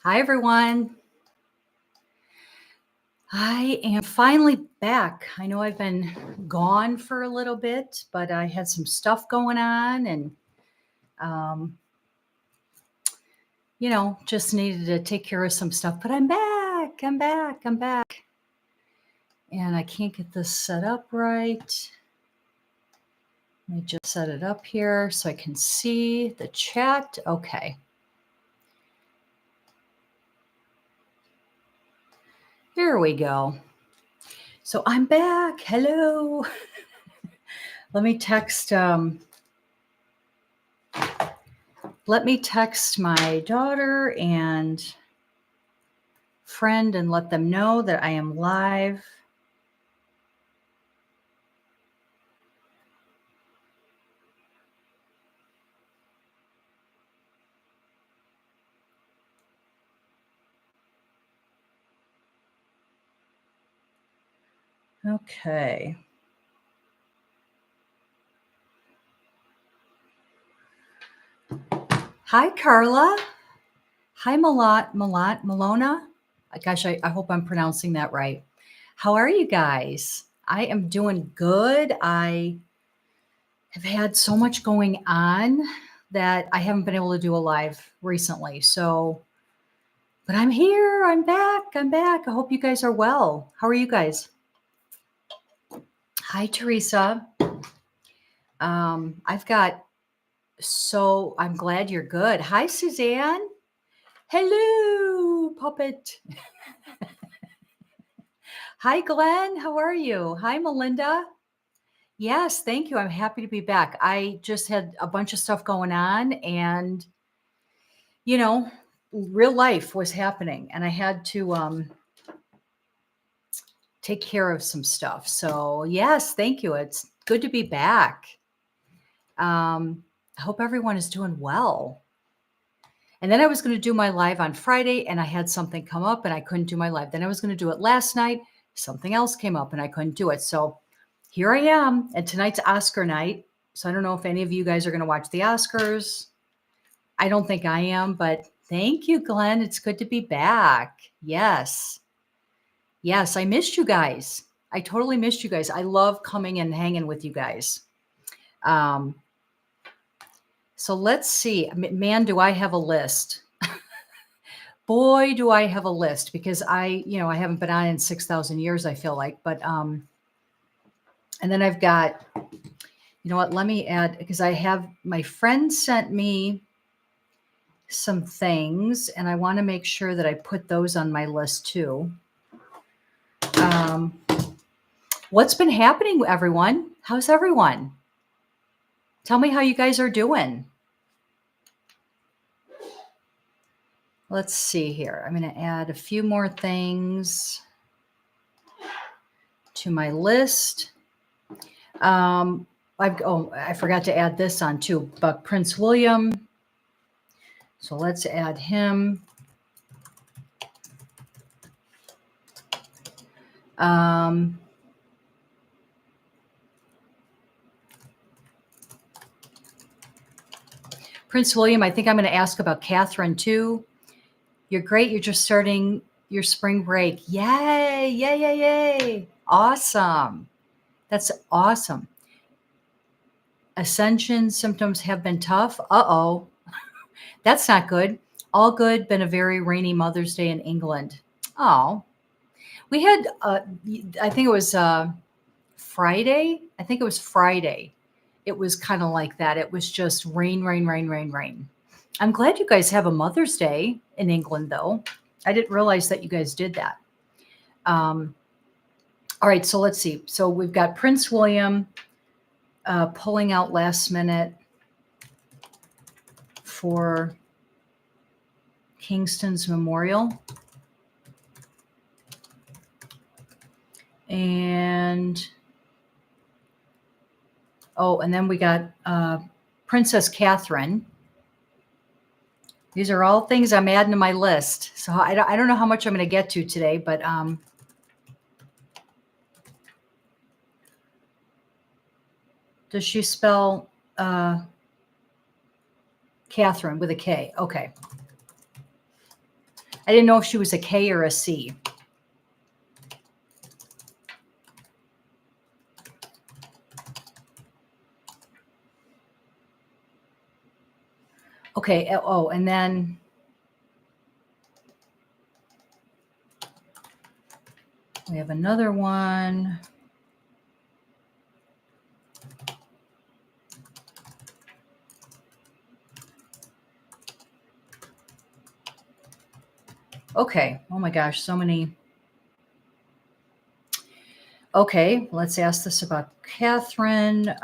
Hi, everyone. I am finally back. I know I've been gone for a little bit, but I had some stuff going on and, um, just needed to take care of some stuff. But I'm back. I'm back. And I can't get this set up right. Let me just set it up here so I can see the chat. Okay. Here we go. So I'm back. Hello. Let me text my daughter and friend and let them know that I am live. Okay. Hi, Carla. Hi, Malona. Gosh, I hope I'm pronouncing that right. How are you guys? I am doing good. I have had so much going on that I haven't been able to do a live recently. But I'm here. I'm back. I hope you guys are well. How are you guys? Hi, Teresa. I've got I'm glad you're good. Hi, Suzanne. Hello, puppet. Hi, Glenn. How are you? Hi, Melinda. Yes, thank you. I'm happy to be back. I just had a bunch of stuff going on and, you know, real life was happening and I had to take care of some stuff. So, yes, thank you. It's good to be back. I hope everyone is doing well. And then I was going to do my live on Friday and I had something come up and I couldn't do my live. Then I was going to do it last night. Something else came up and I couldn't do it. So here I am. And tonight's Oscar night. So I don't know if any of you guys are going to watch the Oscars. I don't think I am, but thank you, Glenn. It's good to be back. Yes. Yes, I missed you guys. I totally missed you guys. I love coming and hanging with you guys. So let's see. Man, do I have a list. Boy, do I have a list because I haven't been on in 6,000 years, I feel like. But, and then I've got, you know what, let me add, because I have, my friend sent me some things and I want to make sure that I put those on my list too. What's been happening, everyone? How's everyone? Tell me how you guys are doing. Let's see here. I'm going to add a few more things to my list. I forgot to add this on too, but Prince William. So let's add him. Prince William, I think I'm going to ask about Catherine too. You're great. You're just starting your spring break. Yay, yay, yay, yay. Awesome. That's awesome. Ascension symptoms have been tough. Uh-oh. That's not good. All good. Been a very rainy Mother's Day in England. Oh. We had, I think it was Friday. I think it was Friday. It was kind of like that. It was just rain, rain, rain, rain, rain. I'm glad you guys have a Mother's Day in England, though. I didn't realize that you guys did that. All right, so let's see. So we've got Prince William pulling out last minute for Kingston's memorial. And then we got Princess Catherine. These are all things I'm adding to my list. So I don't know how much I'm going to get to today, but does she spell Catherine with a K? Okay. I didn't know if she was a K or a C. Okay. Oh, and then we have another one. Okay. Oh my gosh, so many. Okay, let's ask this about Catherine.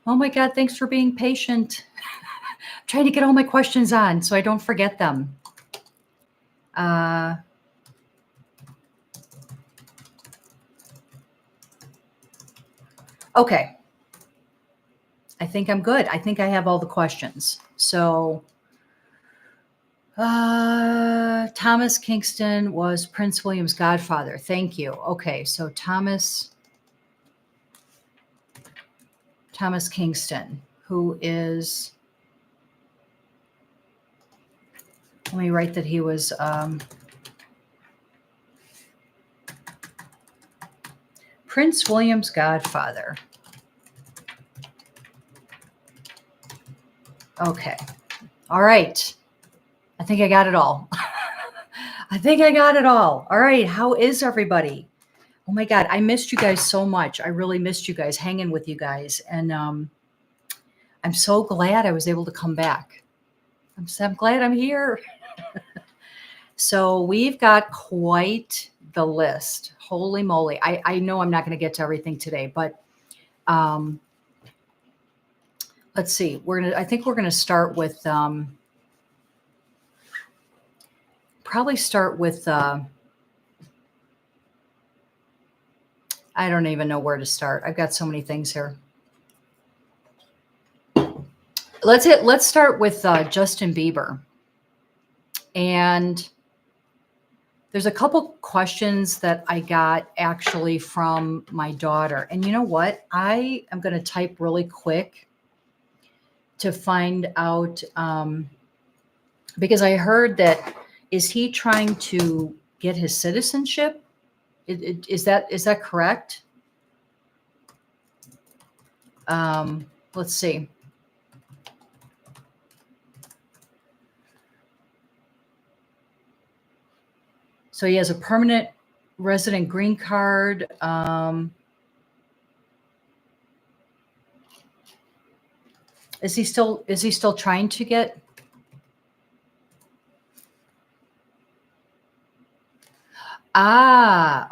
Oh my God, thanks for being patient. I'm trying to get all my questions on so I don't forget them. Okay. I think I'm good. I think I have all the questions. So, Thomas Kingston was Prince William's godfather. Thank you. Okay, so Thomas Kingston, who is, let me write that he was Prince William's godfather. Okay. All right. I think I got it all. I think I got it all. All right. How is everybody? Oh my God. I missed you guys so much. I really missed you guys, hanging with you guys. And I'm so glad I was able to come back. I'm glad I'm here. So we've got quite the list. Holy moly. I know I'm not going to get to everything today, but let's see. I think we're going to start with probably start with I don't even know where to start. I've got so many things here. Let's start with Justin Bieber. And there's a couple questions that I got actually from my daughter. And you know what? I am going to type really quick to find out because I heard that, is he trying to get his citizenship? Is that correct? Let's see. So he has a permanent resident green card. Is he still trying to get?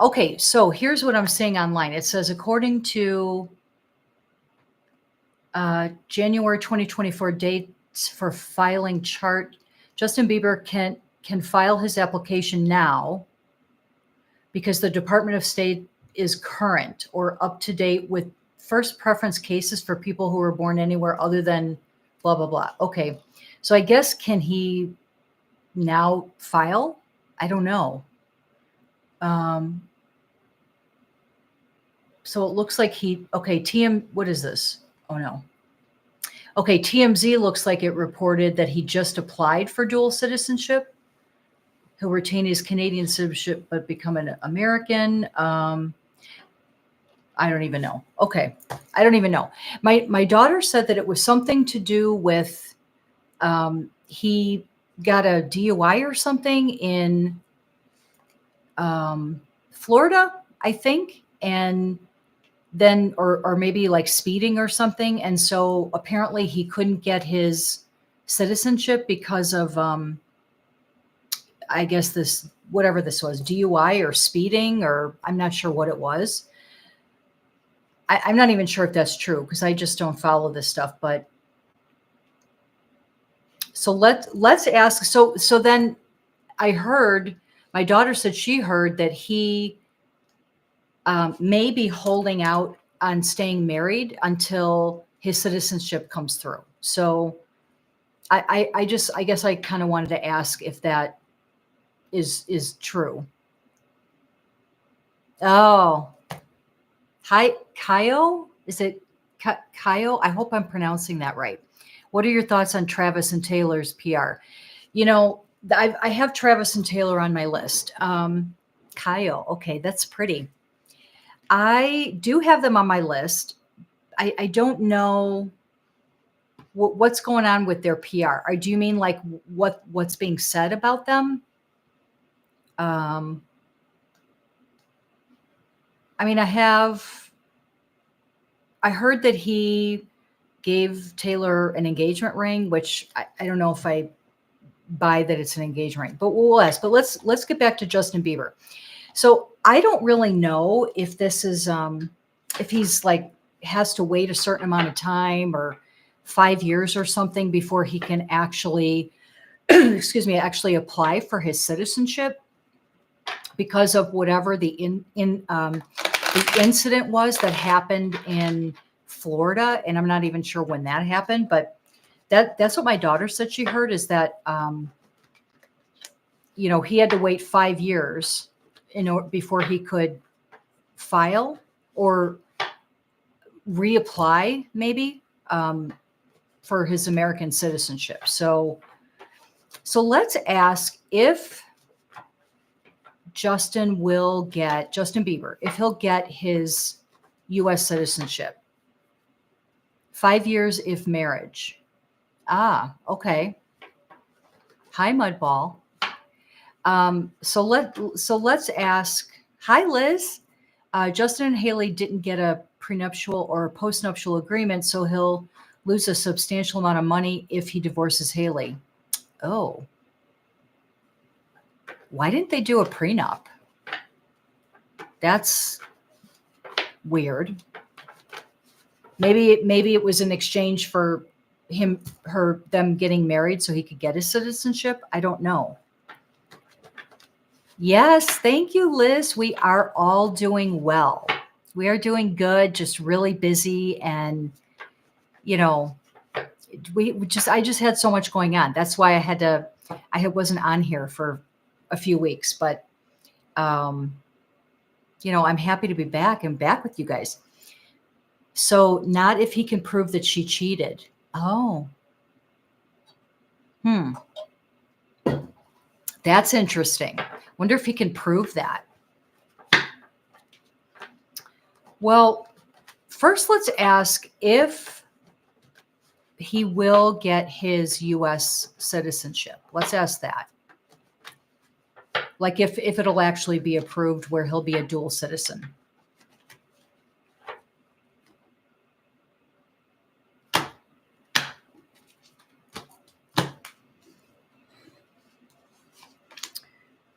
Okay. So here's what I'm seeing online. It says, according to January 2024 dates for filing chart, Justin Bieber can file his application now because the Department of State is current or up to date with first preference cases for people who were born anywhere other than blah, blah, blah. Okay. So I guess, can he now file? I don't know. So it looks like what is this? Oh no. Okay, TMZ looks like it reported that he just applied for dual citizenship. He'll retain his Canadian citizenship but become an American. I don't even know. Okay, I don't even know. My daughter said that it was something to do with he got a DUI or something in Florida, I think, and then or maybe like speeding or something, and so apparently he couldn't get his citizenship because of I guess this, whatever this was, DUI or speeding, or I'm not sure what it was. I'm not even sure if that's true because I just don't follow this stuff. But so let's ask. So then I heard, my daughter said she heard that he may be holding out on staying married until his citizenship comes through. So I guess I kind of wanted to ask if that is true. Oh, hi, Kyo? Is it Kyo? I hope I'm pronouncing that right. What are your thoughts on Travis and Taylor's PR? You know, I have Travis and Taylor on my list. Kyo, okay, that's pretty. I do have them on my list. I don't know what's going on with their PR. Or do you mean like what's being said about them? Um, I mean, I heard that he gave Taylor an engagement ring, which I don't know if I buy that it's an engagement ring, but we'll ask. But let's get back to Justin Bieber. So I don't really know if this is if he's like has to wait a certain amount of time or 5 years or something before he can actually excuse me, actually apply for his citizenship because of whatever the incident was that happened in Florida, and I'm not even sure when that happened, but that's what my daughter said she heard is that he had to wait 5 years before he could file or reapply maybe for his American citizenship. So let's ask if Justin Bieber, if he'll get his U.S. citizenship. 5 years if marriage. Ah, okay. Hi, Mudball. So let's ask. Hi, Liz. Justin and Hailey didn't get a prenuptial or postnuptial agreement, so he'll lose a substantial amount of money if he divorces Hailey. Oh, why didn't they do a prenup? That's weird. Maybe it was in exchange for them getting married so he could get his citizenship. I don't know. Yes, thank you, Liz. We are all doing well. We are doing good, just really busy. And, I just had so much going on. That's why I wasn't on here for a few weeks, but, I'm happy to be back and back with you guys. So not if he can prove that she cheated. Oh, that's interesting. Wonder if he can prove that. Well, first let's ask if he will get his U.S. citizenship. Let's ask that. Like if it'll actually be approved where he'll be a dual citizen.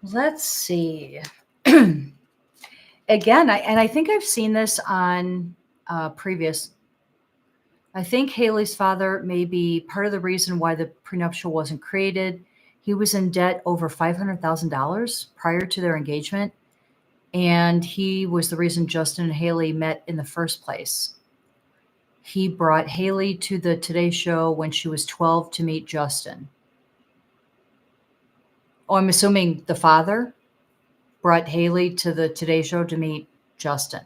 Let's see. Again, I think I've seen this on previous. I think Hailey's father may be part of the reason why the prenuptial wasn't created. He was in debt over $500,000 prior to their engagement, and he was the reason Justin and Hailey met in the first place. He brought Hailey to the Today Show when she was 12 to meet Justin. Oh, I'm assuming the father brought Hailey to the Today Show to meet Justin.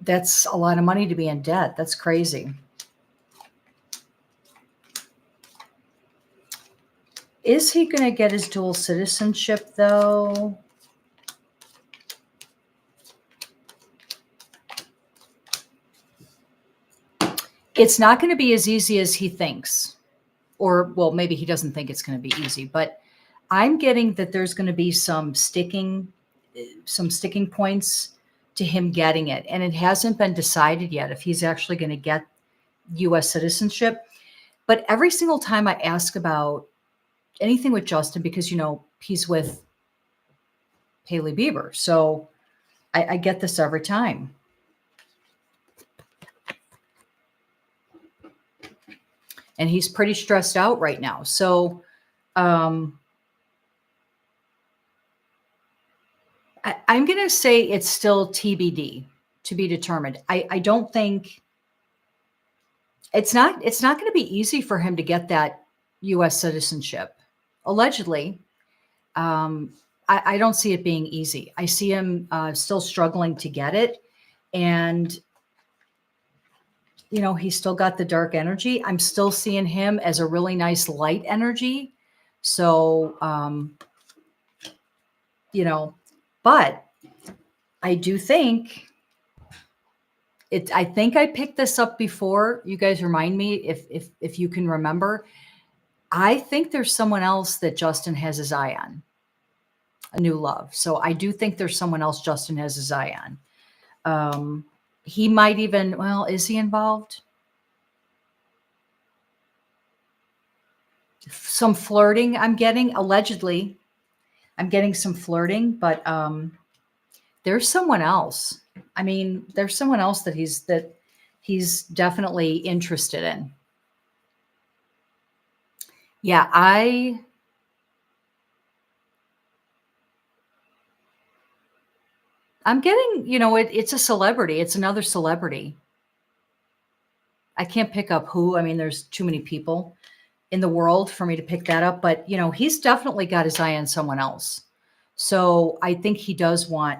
That's a lot of money to be in debt. That's crazy. Is he going to get his dual citizenship, though? It's not going to be as easy as he thinks. Or, well, maybe he doesn't think it's going to be easy. But I'm getting that there's going to be some sticking points to him getting it. And it hasn't been decided yet if he's actually going to get U.S. citizenship. But every single time I ask about anything with Justin, because, he's with Hailey Bieber. So I get this every time. And he's pretty stressed out right now. So I'm going to say it's still TBD, to be determined. I don't think It's not going to be easy for him to get that US citizenship. Allegedly, um, I don't see it being easy. I see him still struggling to get it. And, he's still got the dark energy. I'm still seeing him as a really nice light energy. So, but I do think I think I picked this up before. You guys remind me if you can remember. I think there's someone else that Justin has his eye on, a new love. So I do think there's someone else Justin has his eye on. He might even, well, is he involved? Some flirting I'm getting, allegedly. I'm getting some flirting, but there's someone else. I mean, there's someone else that he's definitely interested in. Yeah, I'm getting, it's a celebrity. It's another celebrity. I can't pick up who. I mean, there's too many people in the world for me to pick that up, but he's definitely got his eye on someone else. So I think he does want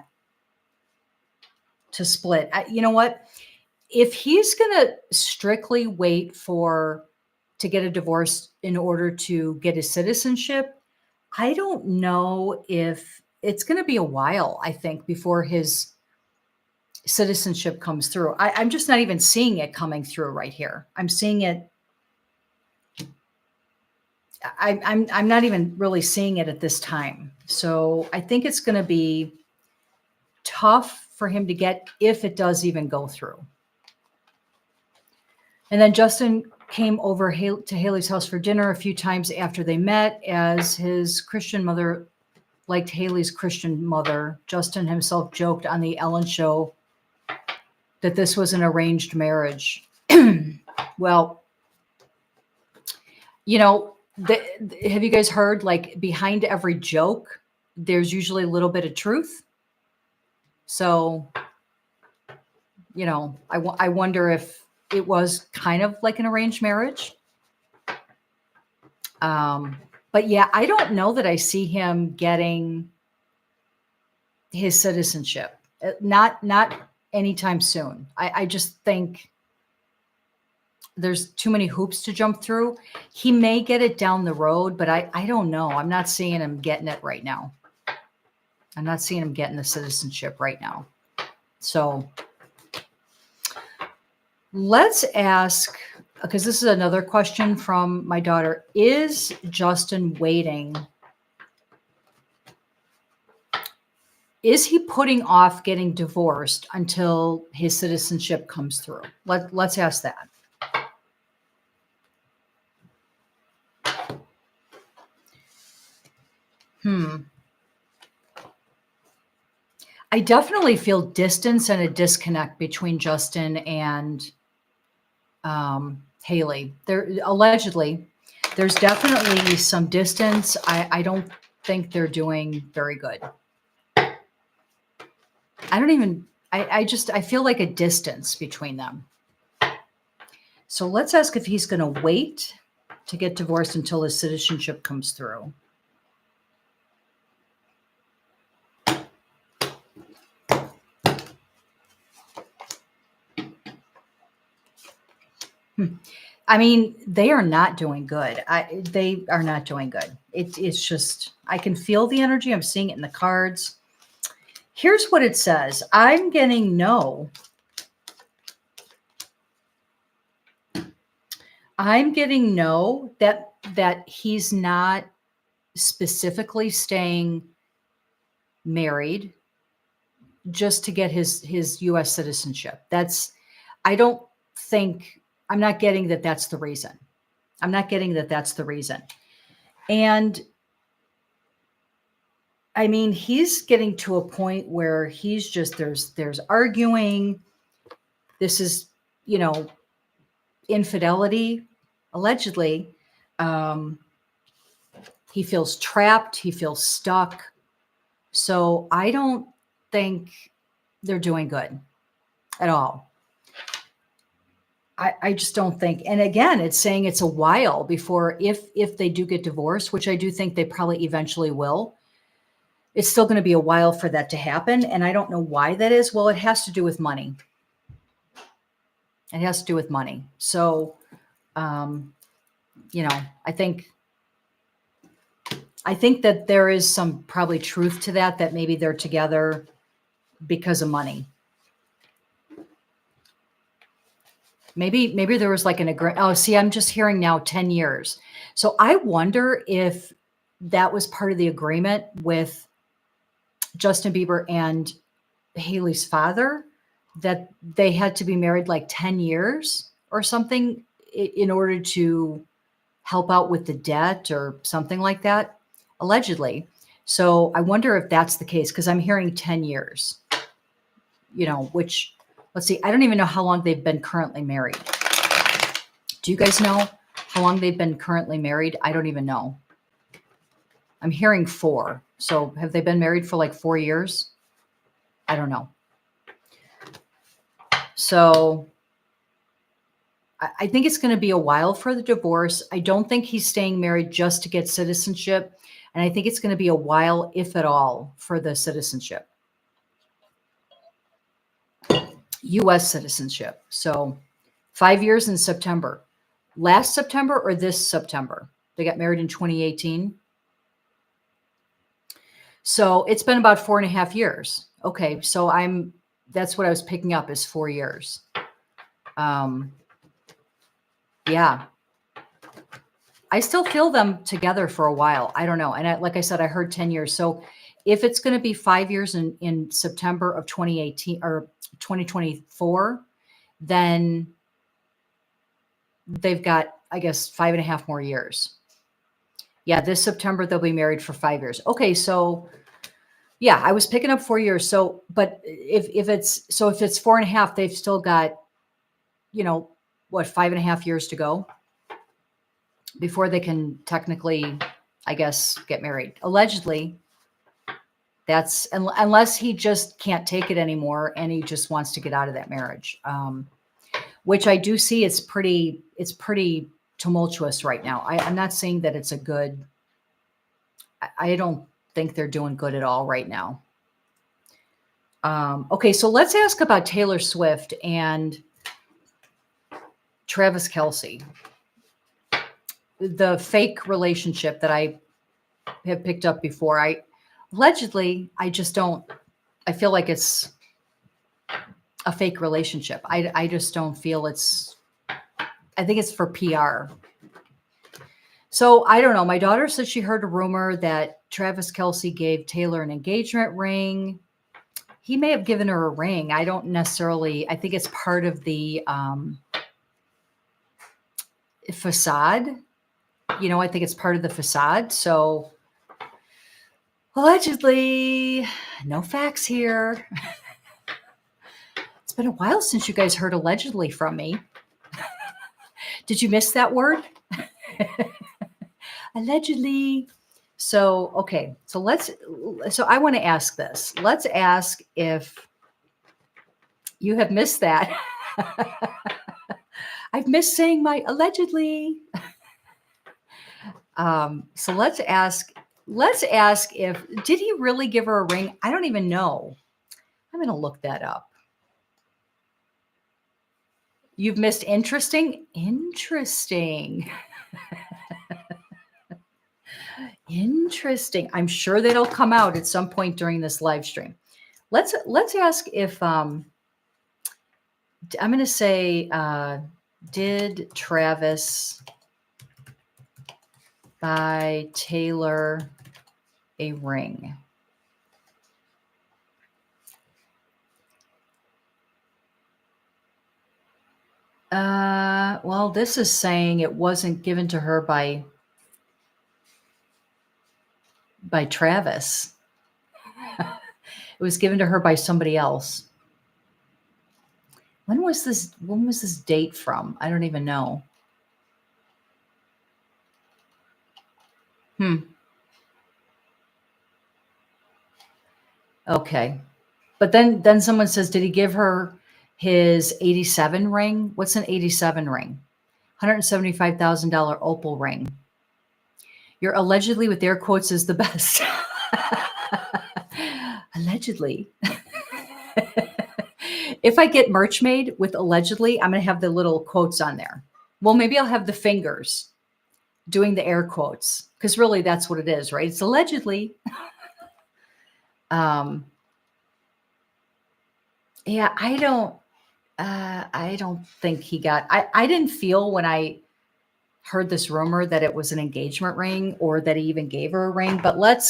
to split. You know what? If he's going to strictly wait to get a divorce in order to get his citizenship, I don't know if it's going to be a while, I think, before his citizenship comes through. I'm just not even seeing it coming through right here. I'm seeing it. I'm not even really seeing it at this time. So I think it's going to be tough for him to get, if it does even go through. And then Justin came over to Hailey's house for dinner a few times after they met, as his Christian mother liked Hailey's Christian mother. Justin himself joked on the Ellen show that this was an arranged marriage. Well, have you guys heard, like, behind every joke, there's usually a little bit of truth? So, I wonder if it was kind of like an arranged marriage. But yeah, I don't know that I see him getting his citizenship. Not anytime soon. I just think there's too many hoops to jump through. He may get it down the road, but I don't know. I'm not seeing him getting it right now. I'm not seeing him getting the citizenship right now. So let's ask, because this is another question from my daughter. Is Justin waiting? Is he putting off getting divorced until his citizenship comes through? Let's ask that. I definitely feel distance and a disconnect between Justin and Hailey. Allegedly, there's definitely some distance. I don't think they're doing very good. I feel like a distance between them. So let's ask if he's going to wait to get divorced until his citizenship comes through. I mean, they are not doing good. They are not doing good. It's just, I can feel the energy. I'm seeing it in the cards. Here's what it says. I'm getting no. I'm getting no that he's not specifically staying married just to get his US citizenship. I'm not getting that that's the reason. I'm not getting that that's the reason. And I mean, he's getting to a point where he's just, there's arguing. This is, infidelity, allegedly. He feels trapped. He feels stuck. So I don't think they're doing good at all. I just don't think. And again, it's saying it's a while before, if they do get divorced, which I do think they probably eventually will. It's still going to be a while for that to happen, and I don't know why that is. Well, it has to do with money. It has to do with money. So, you know, I think that there is some probably truth to that, that maybe they're together because of money. Maybe there was like an agreement. Oh, see, I'm just hearing now 10 years. So I wonder if that was part of the agreement with Justin Bieber and Hailey's father, that they had to be married like 10 years or something in order to help out with the debt or something like that, allegedly. So I wonder if that's the case, because I'm hearing 10 years, you know, which, let's see, I don't even know how long they've been currently married. Do you guys know how long they've been currently married? I don't even know. I'm hearing 4. So have they been married for like 4 years? I don't know. So I think it's going to be a while for the divorce. I don't think he's staying married just to get citizenship. And I think it's going to be a while, if at all, for the citizenship. U.S. citizenship. So 5 years in September. Last September or this September? They got married in 2018. So it's been about 4.5 years. Okay, so that's what I was picking up, is 4 years. Yeah. I still feel them together for a while. I don't know. And like I said, I heard 10 years. So if it's going to be 5 years in September of 2018 or 2024, then they've got, I guess, 5.5 more years. Yeah, this September they'll be married for 5 years. Okay, so yeah, I was picking up 4 years. So, but if it's 4.5, they've still got, you know, what, 5.5 years to go before they can technically, I guess, get married. Allegedly, that's unless he just can't take it anymore and he just wants to get out of that marriage, which I do see. It's pretty tumultuous right now. I'm not saying that it's a good. I don't think they're doing good at all right now. Okay, so let's ask about Taylor Swift and Travis Kelce. The fake relationship that I have picked up before. Allegedly, I feel like it's a fake relationship. I just don't feel I think it's for PR. So I don't know. My daughter said she heard a rumor that Travis Kelce gave Taylor an engagement ring. He may have given her a ring. I don't necessarily, I think it's part of the facade. You know, I think it's part of the facade. So allegedly, no facts here. It's been a while since you guys heard allegedly from me. Did you miss that word? Allegedly. So, okay. So I want to ask this. Let's ask if you have missed that. I've missed saying my allegedly. So let's ask if, did he really give her a ring? I don't even know. I'm going to look that up. You've missed interesting. Interesting. Interesting. I'm sure that'll come out at some point during this live stream. Let's ask if I'm going to say, did Travis buy Taylor a ring? Well, this is saying it wasn't given to her by Travis. It was given to her by somebody else. When was this date from? I don't even know. Okay. But then someone says, did he give her his 87 ring. What's an 87 ring? $175,000 opal ring. Your allegedly with air quotes is the best. Allegedly. If I get merch made with allegedly, I'm going to have the little quotes on there. Well, maybe I'll have the fingers doing the air quotes, because really that's what it is, right? It's allegedly. Yeah, I don't think he got, I didn't feel when I heard this rumor that it was an engagement ring or that he even gave her a ring, but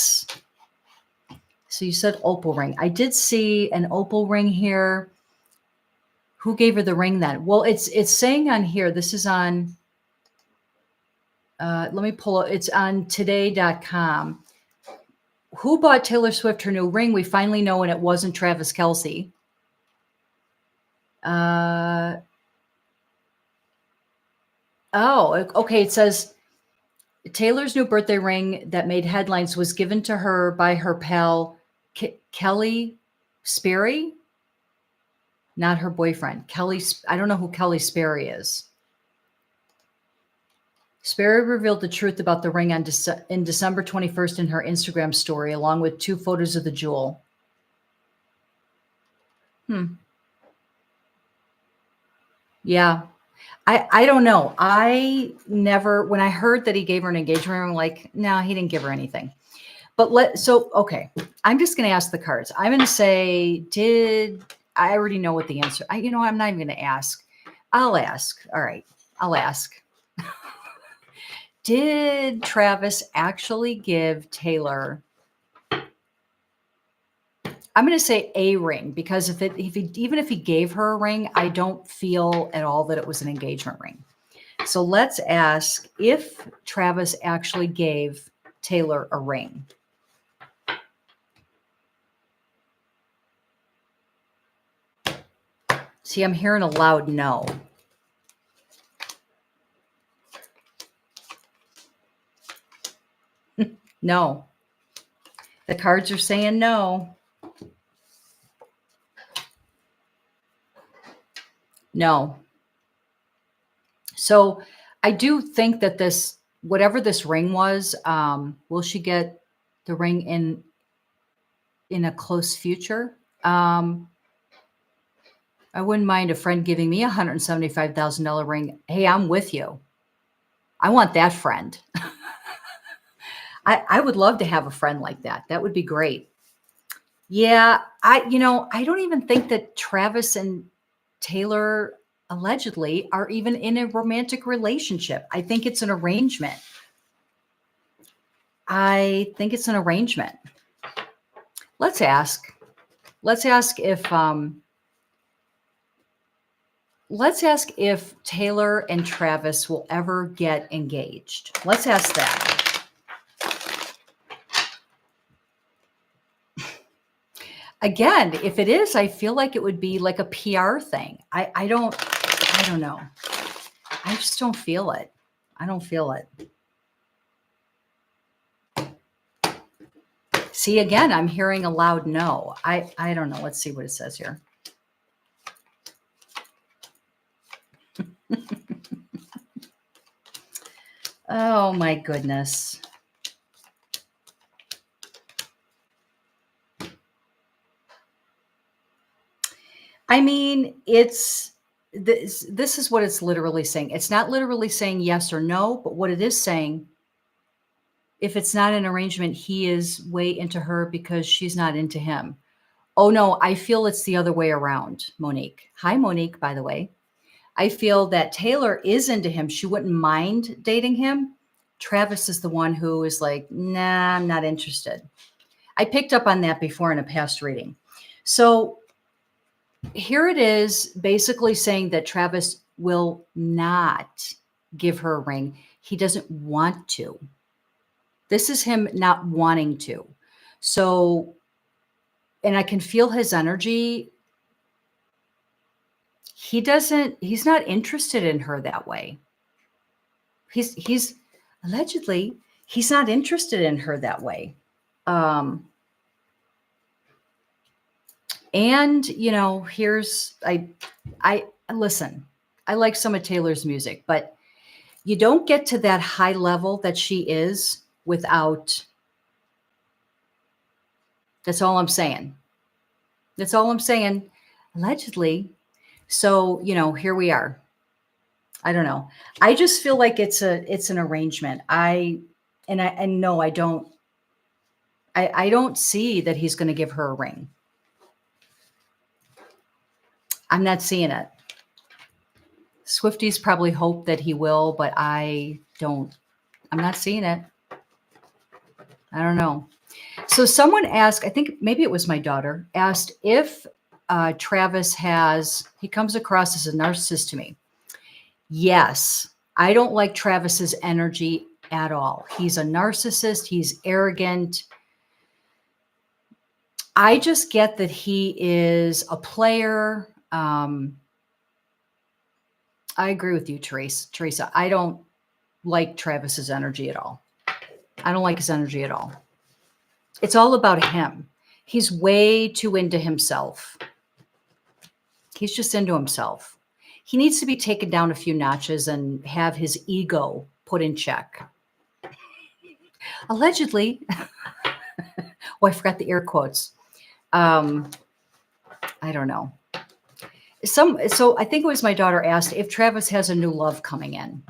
so you said opal ring. I did see an opal ring here. Who gave her the ring then? Well, it's saying on here, this is on, let me pull it. It's on today.com. Who bought Taylor Swift her new ring? We finally know, and it wasn't Travis Kelce. Oh, okay. It says Taylor's new birthday ring that made headlines was given to her by her pal Kelly Sperry, not her boyfriend. I don't know who Kelly Sperry is. Sperry revealed the truth about the ring in December 21st in her Instagram story, along with 2 photos of the jewel. Yeah. I don't know. I never, when I heard that he gave her an engagement ring, I'm like, no, he didn't give her anything. But okay. I'm just going to ask the cards. I'm going to say, I already know what the answer, I'm not even going to ask. I'll ask. All right. I'll ask. Did Travis actually give Taylor, I'm going to say a ring, because even if he gave her a ring, I don't feel at all that it was an engagement ring. So let's ask if Travis actually gave Taylor a ring. See, I'm hearing a loud no. No. The cards are saying no. No. So I do think that whatever this ring was, will she get the ring in a close future? I wouldn't mind a friend giving me a $175,000 ring. Hey, I'm with you. I want that friend. I would love to have a friend like that. That would be great. Yeah, I don't even think that Travis and Taylor allegedly are even in a romantic relationship. I think it's an arrangement. Let's ask if Taylor and Travis will ever get engaged. Let's ask that. Again, if it is, I feel like it would be like a PR thing. I don't know. I just don't feel it. I don't feel it. See, again, I'm hearing a loud no. I don't know. Let's see what it says here. Oh my goodness. I mean, this is what it's literally saying. It's not literally saying yes or no, but what it is saying, if it's not an arrangement, he is way into her because she's not into him. Oh no, I feel it's the other way around, Monique. Hi, Monique, by the way. I feel that Taylor is into him. She wouldn't mind dating him. Travis is the one who is like, nah, I'm not interested. I picked up on that before in a past reading. So here it is basically saying that Travis will not give her a ring. He doesn't want to. This is him not wanting to. So, and I can feel his energy. He's not interested in her that way. He's allegedly, he's not interested in her that way. And, here's I listen. I like some of Taylor's music, but you don't get to that high level that she is without. That's all I'm saying. That's all I'm saying. Allegedly. So, here we are. I don't know. I just feel like it's an arrangement. And no, I don't see that he's going to give her a ring. I'm not seeing it. Swifties probably hope that he will, but I'm not seeing it. I don't know. So someone asked, I think maybe it was my daughter, asked if Travis he comes across as a narcissist to me. Yes, I don't like Travis's energy at all. He's a narcissist. He's arrogant. I just get that he is a player. I agree with you, Teresa. I don't like Travis's energy at all. I don't like his energy at all. It's all about him. He's way too into himself. He's just into himself. He needs to be taken down a few notches and have his ego put in check. Allegedly. Oh, I forgot the air quotes. I don't know. So I think it was my daughter asked if Travis has a new love coming in.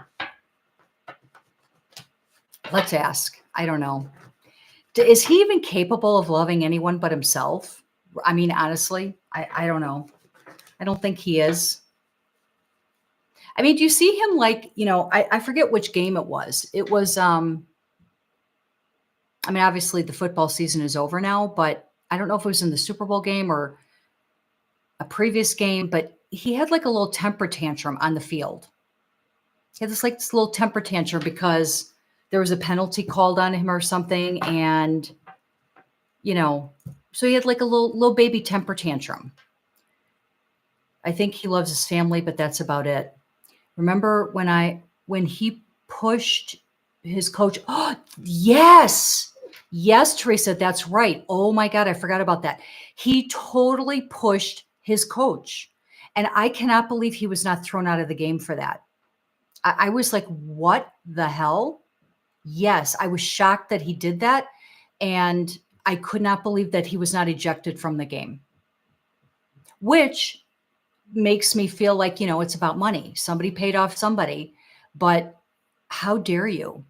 Let's ask. I don't know. Is he even capable of loving anyone but himself? I mean, honestly, I don't know. I don't think he is. I mean, do you see him I forget which game it was. It was, I mean, obviously the football season is over now, but I don't know if it was in the Super Bowl game or a previous game, but he had like a little temper tantrum on the field. He had this little temper tantrum because there was a penalty called on him or something. And, so he had like a little baby temper tantrum. I think he loves his family, but that's about it. Remember when he pushed his coach? Oh, yes. Yes, Teresa, that's right. Oh my God, I forgot about that. He totally pushed his coach. And I cannot believe he was not thrown out of the game for that. I was like, what the hell? Yes, I was shocked that he did that. And I could not believe that he was not ejected from the game, which makes me feel like, it's about money. Somebody paid off somebody, but how dare you?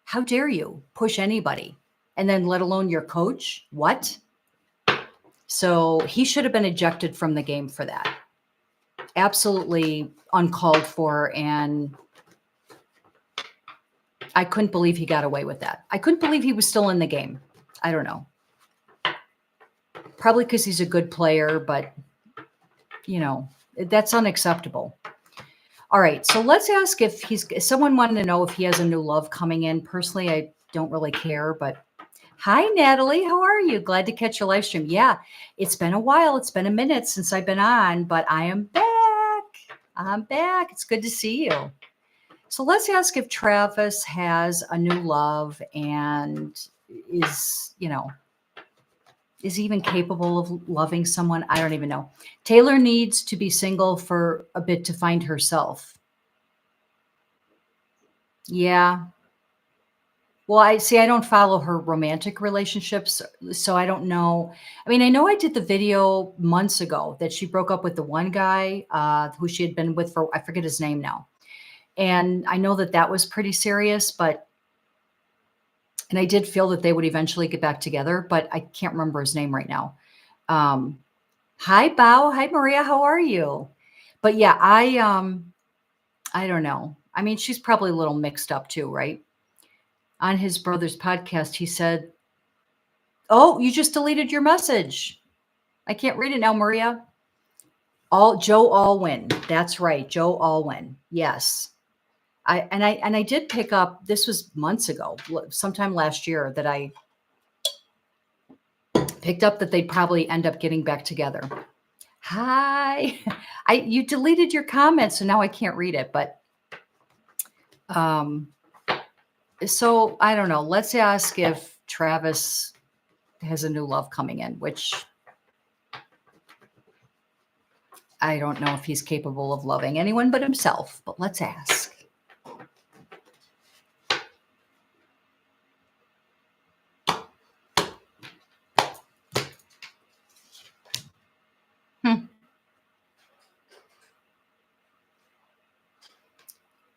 How dare you push anybody? And then let alone your coach? What? So he should have been ejected from the game for that. Absolutely uncalled for. And I couldn't believe he got away with that. I couldn't believe he was still in the game. I don't know. Probably because he's a good player, but that's unacceptable. All right. So let's ask if someone wanted to know if he has a new love coming in. Personally, I don't really care, but hi, Natalie. How are you? Glad to catch your live stream. Yeah, it's been a while. It's been a minute since I've been on, but I am back. I'm back. It's good to see you. So let's ask if Travis has a new love and is he even capable of loving someone? I don't even know. Taylor needs to be single for a bit to find herself. Yeah. Well, I don't follow her romantic relationships, so I don't know. I mean, I know I did the video months ago that she broke up with the one guy who she had been with for, I forget his name now. And I know that was pretty serious, and I did feel that they would eventually get back together, but I can't remember his name right now. Hi, Bao. Hi, Maria. How are you? But yeah, I don't know. I mean, she's probably a little mixed up too, right? On his brother's podcast, he said, "Oh, you just deleted your message. I can't read it now, Maria." Joe Alwin. That's right, Joe Alwin. Yes. I did pick up, this was months ago, sometime last year, that I picked up that they'd probably end up getting back together. Hi. You deleted your comment, so now I can't read it, but so I don't know. Let's ask if Travis has a new love coming in, which I don't know if he's capable of loving anyone but himself, but let's ask.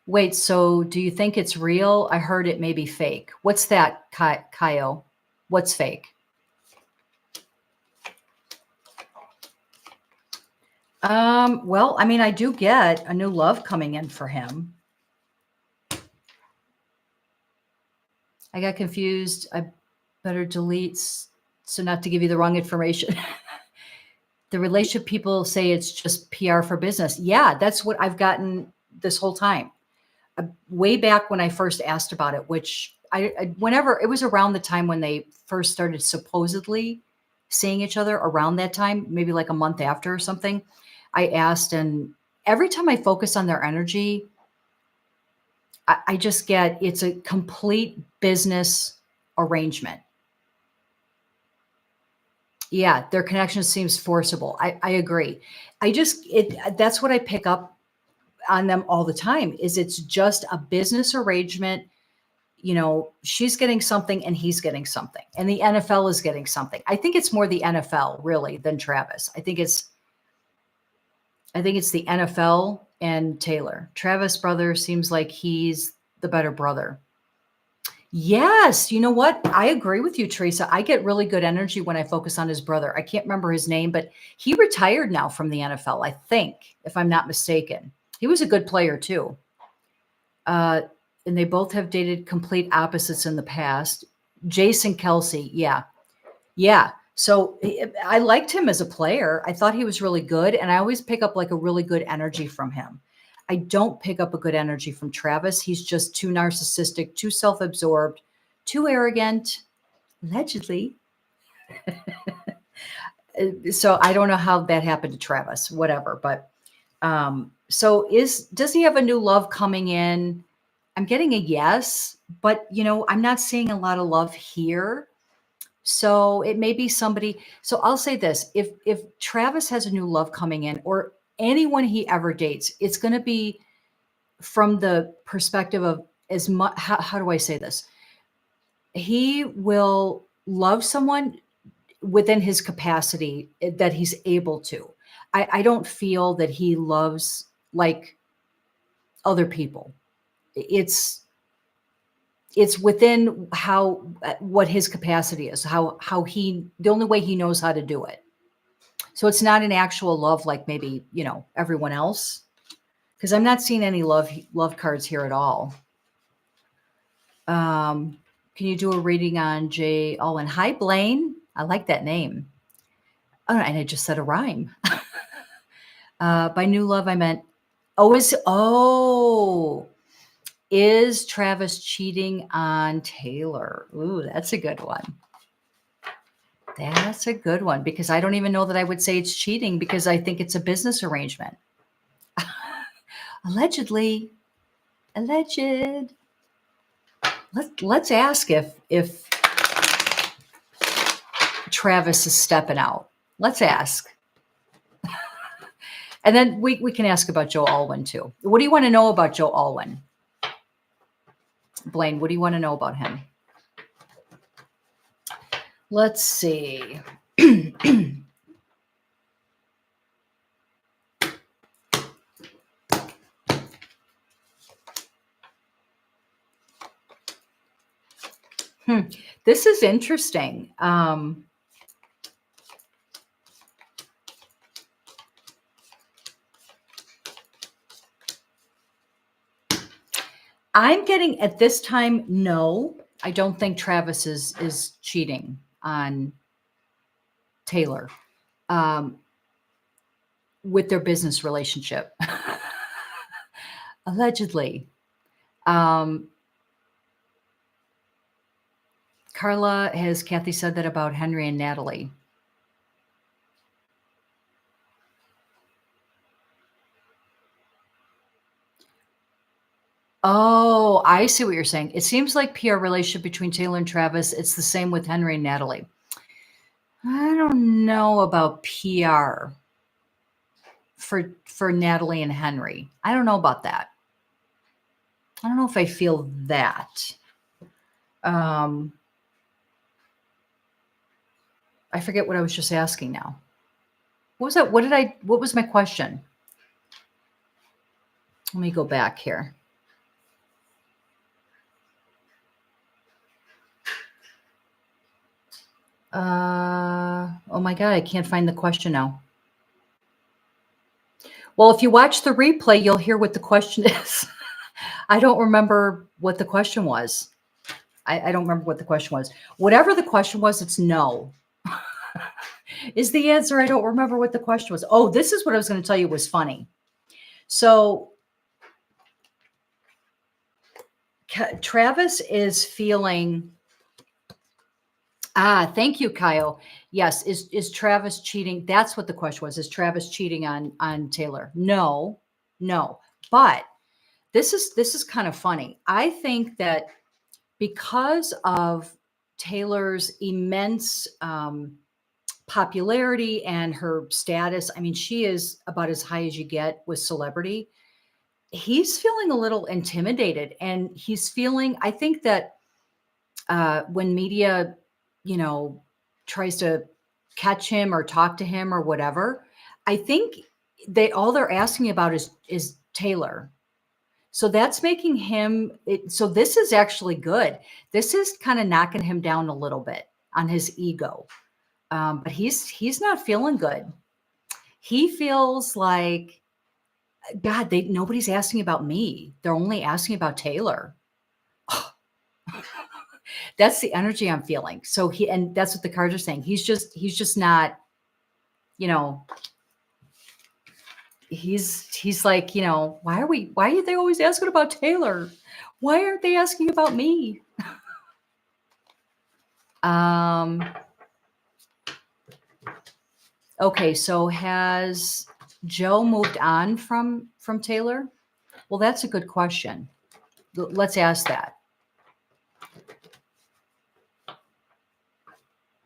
Wait, so do you think it's real? I heard it may be fake. What's that, Kyle? What's fake? Well, I mean, I do get a new love coming in for him. I got confused. I better delete so not to give you the wrong information. The relationship people say it's just PR for business. Yeah, that's what I've gotten this whole time. Way back when I first asked about it, which whenever it was around the time when they first started supposedly seeing each other, around that time, maybe like a month after or something, I asked, and every time I focus on their energy, I just get it's a complete business arrangement. Yeah, their connection seems forcible. I agree. That's what I pick up on them all the time is it's just a business arrangement. You know, she's getting something and he's getting something, and the NFL is getting something. I think it's more the NFL really than Travis. I think it's the NFL and Taylor. Travis brother seems like he's the better brother. Yes, you know what? I agree with you, Teresa. I get really good energy when I focus on his brother. I can't remember his name, but he retired now from the NFL, I think, if I'm not mistaken. He was a good player too. And they both have dated complete opposites in the past. Jason Kelsey, yeah. Yeah. So I liked him as a player. I thought he was really good. And I always pick up like a really good energy from him. I don't pick up a good energy from Travis. He's just too narcissistic, too self-absorbed, too arrogant, allegedly. So I don't know how that happened to Travis, whatever. But does he have a new love coming in? I'm getting a yes, but I'm not seeing a lot of love here. So it may be somebody. So I'll say this: if Travis has a new love coming in, or anyone he ever dates, it's going to be from the perspective of as much. How do I say this? He will love someone within his capacity that he's able to. I don't feel that he loves like other people. It's within what his capacity is, how he, the only way he knows how to do it. So it's not an actual love like maybe, everyone else, because I'm not seeing any love cards here at all. Can you do a reading on Joe Alwin? Hi, Blaine. I like that name. Oh, and I just said a rhyme. By new love, I meant, is Travis cheating on Taylor? Ooh, that's a good one. That's a good one, because I don't even know that I would say it's cheating, because I think it's a business arrangement. Allegedly. Alleged. Let's ask if Travis is stepping out. Let's ask. And then we can ask about Joe Alwin too. What do you want to know about Joe Alwin? Blaine, what do you want to know about him? Let's see. This is interesting. I'm getting at this time, no, I don't think Travis is cheating on Taylor with their business relationship. Allegedly. Carla, has Kathy said that about Henry and Natalie? Oh, I see what you're saying. It seems like PR relationship between Taylor and Travis. It's the same with Henry and Natalie. I don't know about PR. for Natalie and Henry. I don't know about that. I don't know if I feel that. I forget what I was just asking now. What was that? What was my question? Let me go back here. Oh my God, I can't find the question now. Well, if you watch the replay, you'll hear what the question is. I don't remember what the question was. I don't remember what the question was. Whatever the question was, it's no. Is the answer. I don't remember what the question was. Oh, this is what I was going to tell you was funny. So Travis is feeling. Thank you, Kyle. Yes, is Travis cheating? That's what the question was. Is Travis cheating on Taylor? No. But this is kind of funny. I think that because of Taylor's immense popularity and her status, I mean, she is about as high as you get with celebrity. He's feeling a little intimidated, and he's feeling. I think that when media, tries to catch him or talk to him or whatever, I think all they're asking about is Taylor. So that's making him. So this is actually good. This is kind of knocking him down a little bit on his ego, but he's not feeling good. He feels like, God, nobody's asking about me. They're only asking about Taylor. That's the energy I'm feeling. So and that's what the cards are saying. He's just not, he's like, why are they always asking about Taylor? Why aren't they asking about me? Okay. So has Joe moved on from Taylor? Well, that's a good question. Let's ask that.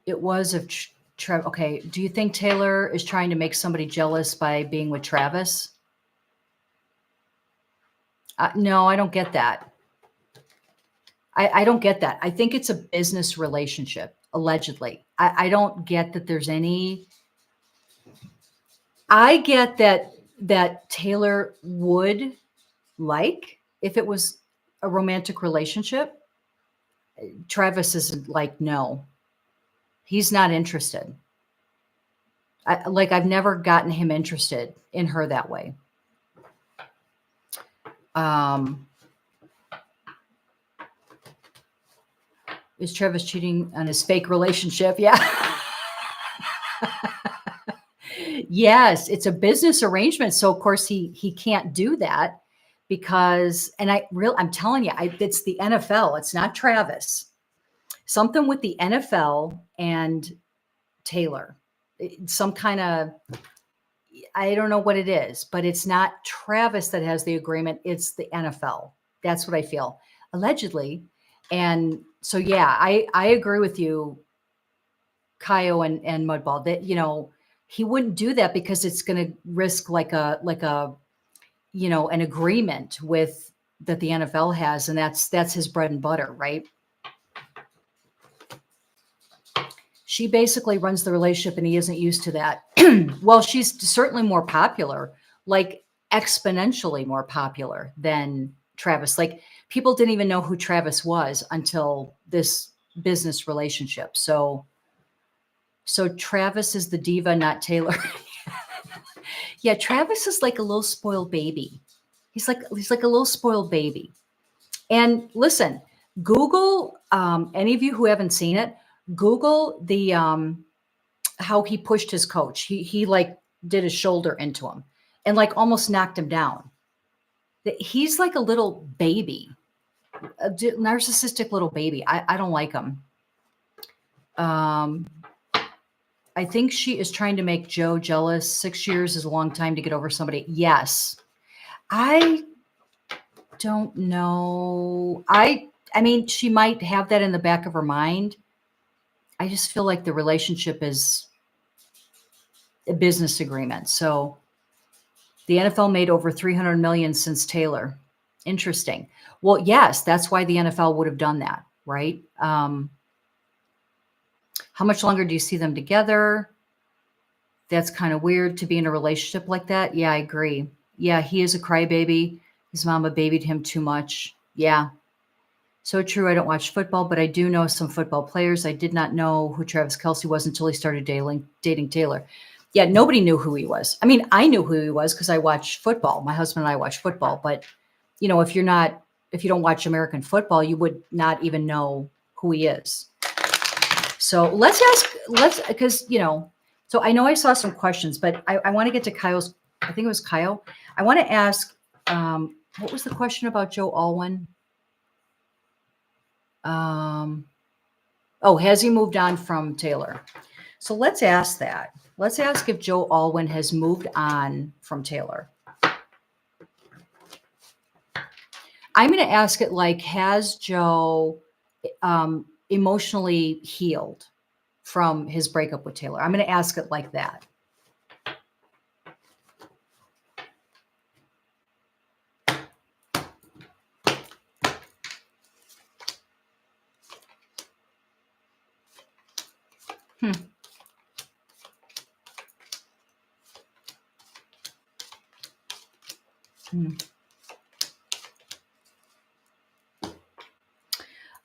It was of Travis. Okay. Do you think Taylor is trying to make somebody jealous by being with Travis? No, I don't get that. I don't get that. I think it's a business relationship, allegedly. I don't get that there's any. I get that Taylor would like if it was a romantic relationship. Travis is like, no. He's not interested. I've never gotten him interested in her that way. Is Travis cheating on his fake relationship? Yeah. Yes, it's a business arrangement. So of course he can't do that because, and I'm telling you, it's the NFL. It's not Travis. Something with the NFL and Taylor. Some kind of, I don't know what it is, but it's not Travis that has the agreement. It's the NFL. That's what I feel, allegedly. And so, yeah, I agree with you, Kaio and Mudball, that, he wouldn't do that because it's going to risk like a an agreement with that the NFL has. And that's his bread and butter, right? She basically runs the relationship and he isn't used to that. Well, she's certainly more popular, like exponentially more popular than Travis. Like people didn't even know who Travis was until this business relationship. So Travis is the diva, not Taylor. Yeah, Travis is like a little spoiled baby. He's like a little spoiled baby. And listen, Google, any of you who haven't seen it, Google the how he pushed his coach. He like did his shoulder into him and like almost knocked him down. He's like a little baby, a narcissistic little baby. I don't like him. I think she is trying to make Joe jealous. 6 years is a long time to get over somebody. Yes. I don't know. I mean, she might have that in the back of her mind. I just feel like the relationship is a business agreement. So The NFL made over 300 million since Taylor. Interesting. Well, yes, that's why the NFL would have done that, right? How much longer do you see them together? That's kind of weird to be in a relationship like that. Yeah, I agree. Yeah, he is a crybaby. His mama babied him too much. Yeah, so true. I don't watch football, but I do know some football players. I did not know who Travis Kelce was until he started dating Taylor. Yeah, nobody knew who he was. I mean, I knew who he was because I watch football. My husband and I watch football. But if you don't watch American football, you would not even know who he is. So because so I know I saw some questions, but I want to get to Kyle's. I think it was Kyle. I want to ask, what was the question about Joe Alwin? Has he moved on from Taylor? So let's ask that. Let's ask if Joe Alwin has moved on from Taylor. I'm going to ask it like, has Joe emotionally healed from his breakup with Taylor? I'm going to ask it like that.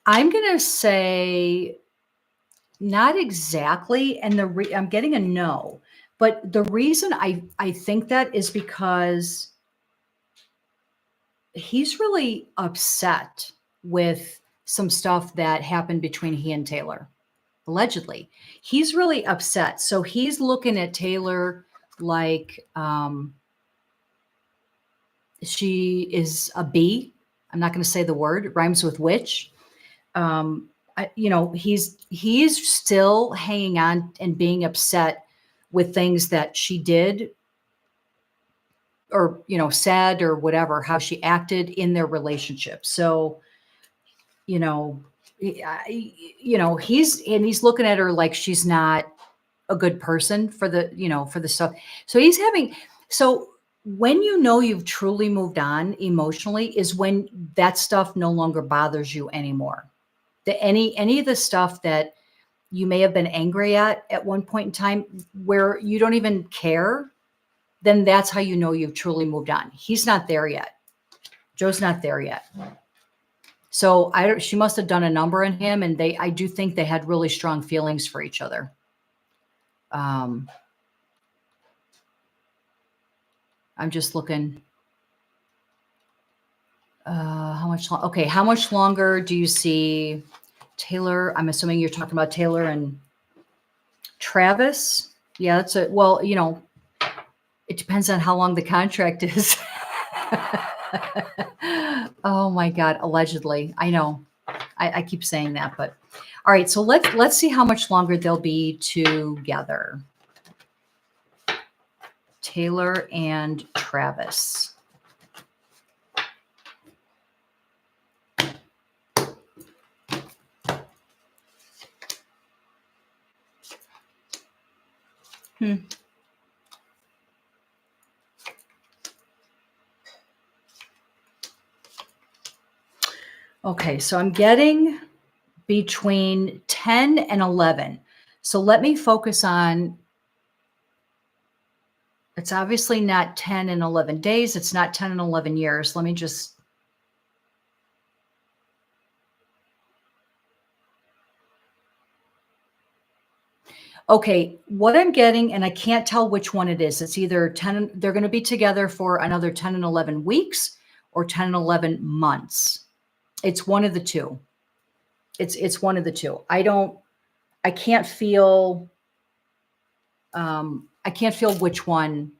I'm going to say not exactly. And I'm getting a no. But the reason I think that is because he's really upset with some stuff that happened between he and Taylor. Allegedly, he's really upset. So he's looking at Taylor like she is a bee. I'm not going to say the word. It rhymes with witch. He's still hanging on and being upset with things that she did or, said or whatever, how she acted in their relationship. So, he's looking at her like she's not a good person for the stuff. So when you've truly moved on emotionally is when that stuff no longer bothers you anymore. Any of the stuff that you may have been angry at one point in time where you don't even care, then that's how you've truly moved on. He's not there yet. Joe's not there yet. So she must have done a number on him, and I do think they had really strong feelings for each other. I'm just looking. How much longer do you see Taylor? I'm assuming you're talking about Taylor and Travis. Yeah, it depends on how long the contract is. Oh my God, allegedly. I know. I keep saying that, but all right, so let's see how much longer they'll be together. Taylor and Travis. Okay, so I'm getting between 10 and 11. So let me focus on, it's obviously not 10 and 11 days. It's not 10 and 11 years. Let me just, okay, what I'm getting, and I can't tell which one it is. It's either 10, they're going to be together for another 10 and 11 weeks or 10 and 11 months. It's one of the two. It's one of the two. I can't feel which one.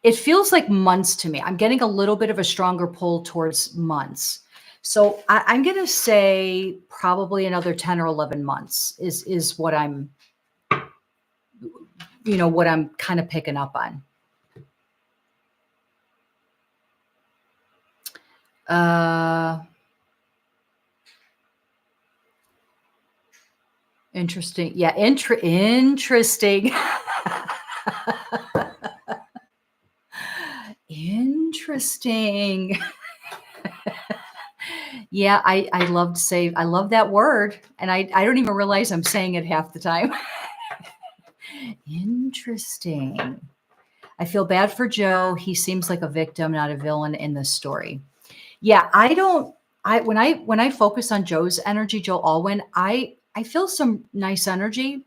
It feels like months to me. I'm getting a little bit of a stronger pull towards months. So I'm going to say probably another 10 or 11 months is what I'm, what I'm kind of picking up on. Interesting. Yeah. Interesting. Interesting. Yeah, I love to say I love that word, and I don't even realize I'm saying it half the time. Interesting. I feel bad for Joe. He seems like a victim, not a villain in this story. Yeah, I don't. When I focus on Joe's energy, Joe Alwin, I feel some nice energy,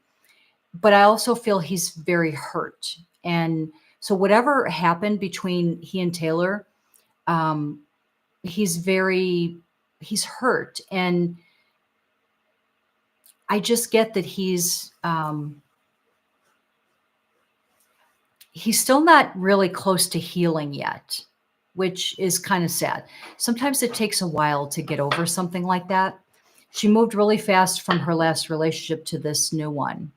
but I also feel he's very hurt. And so whatever happened between he and Taylor, um, he's he's hurt, and I just get that he's still not really close to healing yet, which is kind of sad. Sometimes it takes a while to get over something like that. She moved really fast from her last relationship to this new one.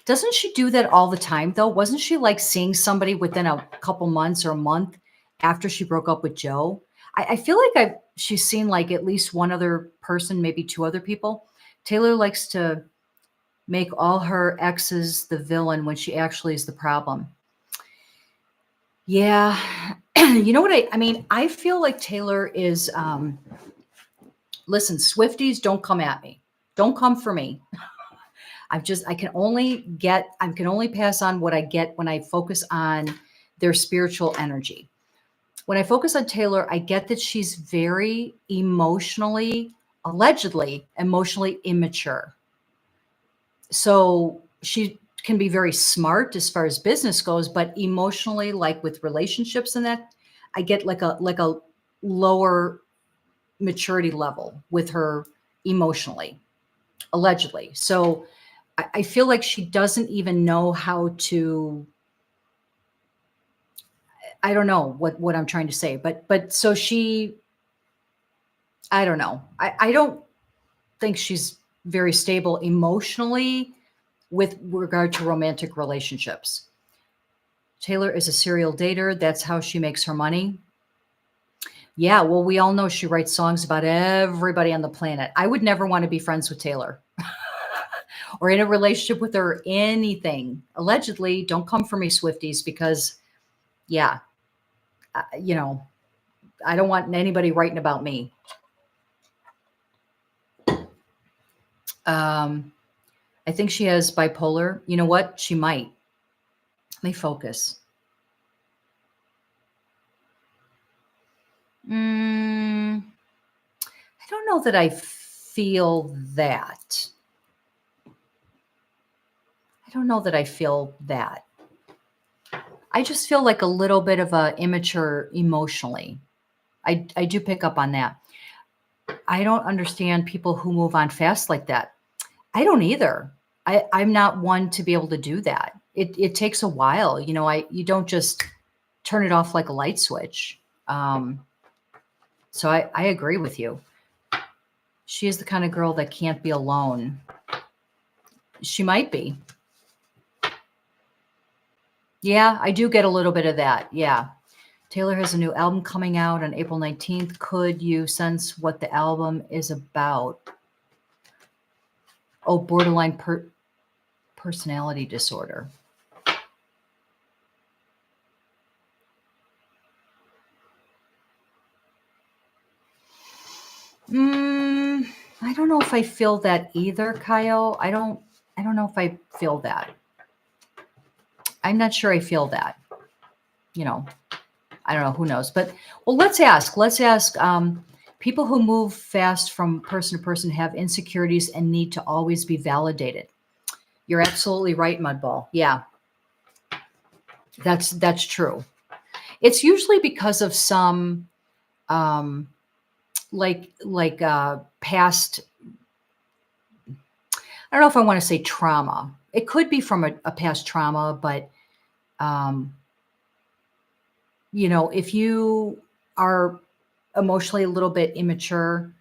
Doesn't she do that all the time, though? Wasn't she like seeing somebody within a couple months or a month after she broke up with Joe? I feel like she's seen like at least one other person, maybe two other people. Taylor likes to make all her exes the villain when she actually is the problem. Yeah. You know what I mean? I feel like Taylor is, listen, Swifties, don't come at me. Don't come for me. I can only pass on what I get when I focus on their spiritual energy. When I focus on Taylor, I get that she's very allegedly emotionally immature. So she can be very smart as far as business goes, but emotionally, like with relationships and that, I get like a lower maturity level with her emotionally, allegedly. So I feel like she doesn't even know how to. I don't know what I'm trying to say, but so she. I don't know. I don't think she's very stable emotionally with regard to romantic relationships. Taylor is a serial dater. That's how she makes her money. Yeah, well, we all know she writes songs about everybody on the planet. I would never want to be friends with Taylor or in a relationship with her or anything. Allegedly, don't come for me, Swifties, because, yeah, I don't want anybody writing about me. I think she has bipolar. You know what? She might. Let me focus. I don't know that I feel that. I don't know that I feel that. I just feel like a little bit of a immature emotionally. I do pick up on that. I don't understand people who move on fast like that. I don't either. I'm not one to be able to do that. It takes a while. You don't just turn it off like a light switch. So I agree with you. She is the kind of girl that can't be alone. She might be. Yeah, I do get a little bit of that. Yeah. Taylor has a new album coming out on April 19th. Could you sense what the album is about? Oh, borderline personality disorder. I don't know if I feel that either, Kyle. I don't know if I feel that. I'm not sure I feel that. I don't know. Who knows? But, well, let's ask. People who move fast from person to person have insecurities and need to always be validated. You're absolutely right, Mudball. Yeah, that's true. It's usually because of some past. I don't know if I want to say trauma. It could be from a past trauma, but if you are emotionally a little bit immature,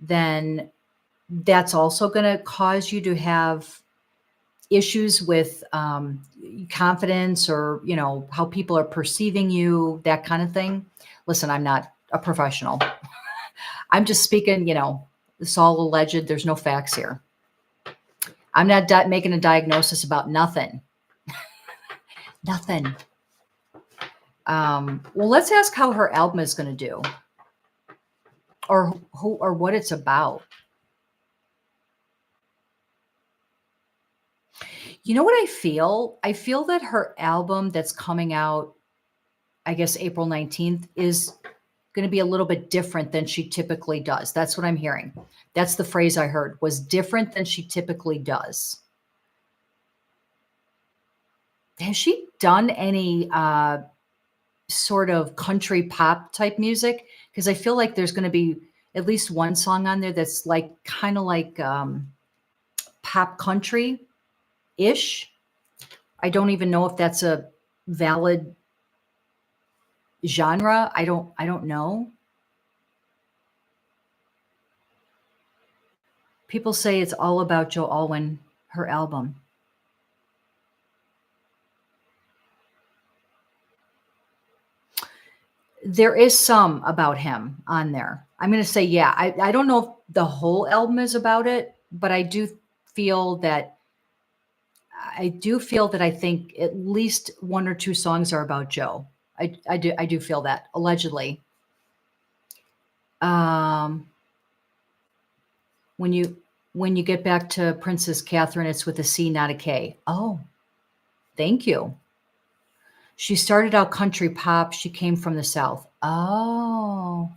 then that's also going to cause you to have issues with confidence or, how people are perceiving you, that kind of thing. Listen, I'm not a professional. I'm just speaking, it's all alleged. There's no facts here. I'm not making a diagnosis about nothing. Nothing. Well, let's ask how her album is going to do, or who, or what it's about. You know what I feel? I feel that her album that's coming out, I guess April 19th, is going to be a little bit different than she typically does. That's what I'm hearing. That's the phrase I heard, was different than she typically does. Has she done any sort of country pop type music? Because I feel like there's going to be at least one song on there that's like kind of like pop country ish. I don't even know if that's a valid genre. I don't know. People say it's all about Joe Alwin, her album. There is some about him on there. I'm going to say, yeah. I don't know if the whole album is about it, but I do feel that I think at least one or two songs are about Joe. I do feel that, allegedly. Um, when you get back to Princess Catherine, it's with a C, not a K. Oh, thank you. She started out country pop. She came from the South. Oh,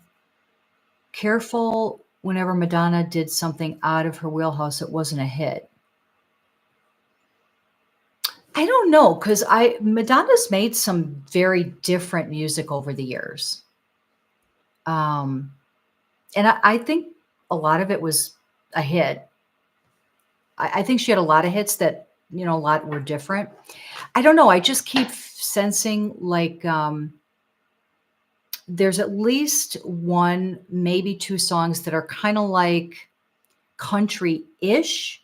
careful. Whenever Madonna did something out of her wheelhouse, it wasn't a hit. I don't know, because Madonna's made some very different music over the years. Um, and I think a lot of it was a hit. I think she had a lot of hits that, a lot were different. I don't know. I just keep sensing like there's at least one, maybe two songs that are kind of like country-ish,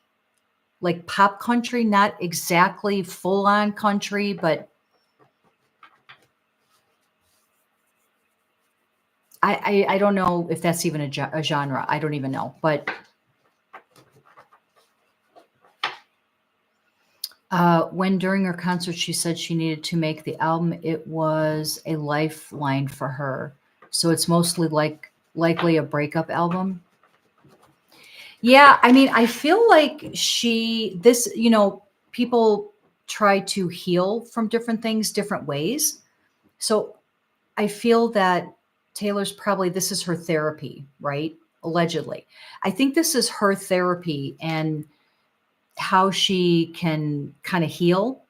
like pop country, not exactly full-on country, but I don't know if that's even a genre. I don't even know. But when during her concert she said she needed to make the album, it was a lifeline for her. So it's mostly likely a breakup album. Yeah, I mean, I feel like people try to heal from different things different ways. So I feel that this is her therapy, right? Allegedly. I think this is her therapy and how she can kind of heal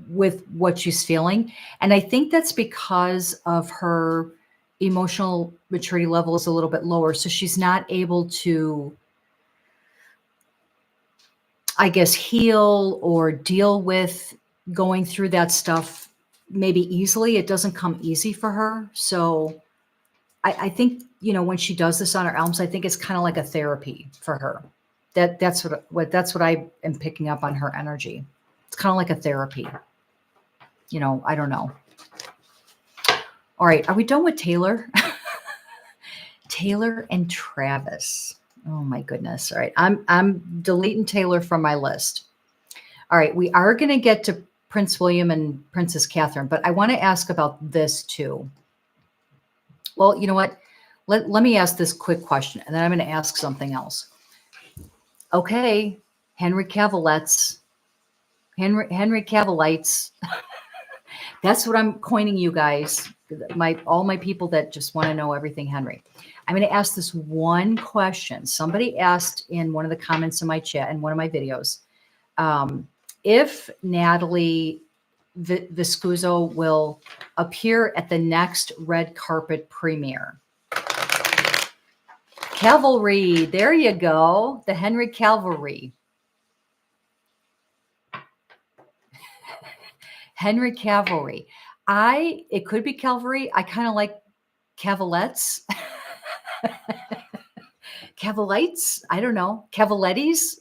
with what she's feeling. And I think that's because of her emotional maturity level is a little bit lower. So she's not able to, I guess, heal or deal with going through that stuff maybe easily. It doesn't come easy for her. So I think, when she does this on her albums, I think it's kind of like a therapy for her. That's what I am picking up on her energy. It's kind of like a therapy. I don't know. All right, are we done with Taylor? Taylor and Travis. Oh my goodness. All right, I'm deleting Taylor from my list. All right, we are going to get to Prince William and Princess Catherine, but I want to ask about this too. Well, you know what? Let me ask this quick question, and then I'm going to ask something else. Okay, Henry Cavillites. That's what I'm coining, you guys. All my people that just want to know everything Henry. I'm going to ask this one question. Somebody asked in one of the comments in my chat in one of my videos, if Natalie Viscuso will appear at the next red carpet premiere. Cavalry, there you go. The Henry Cavalry. Henry Cavalry. It could be Calvary. I kind of like Cavalettes. Cavallites? I don't know. Cavallettis?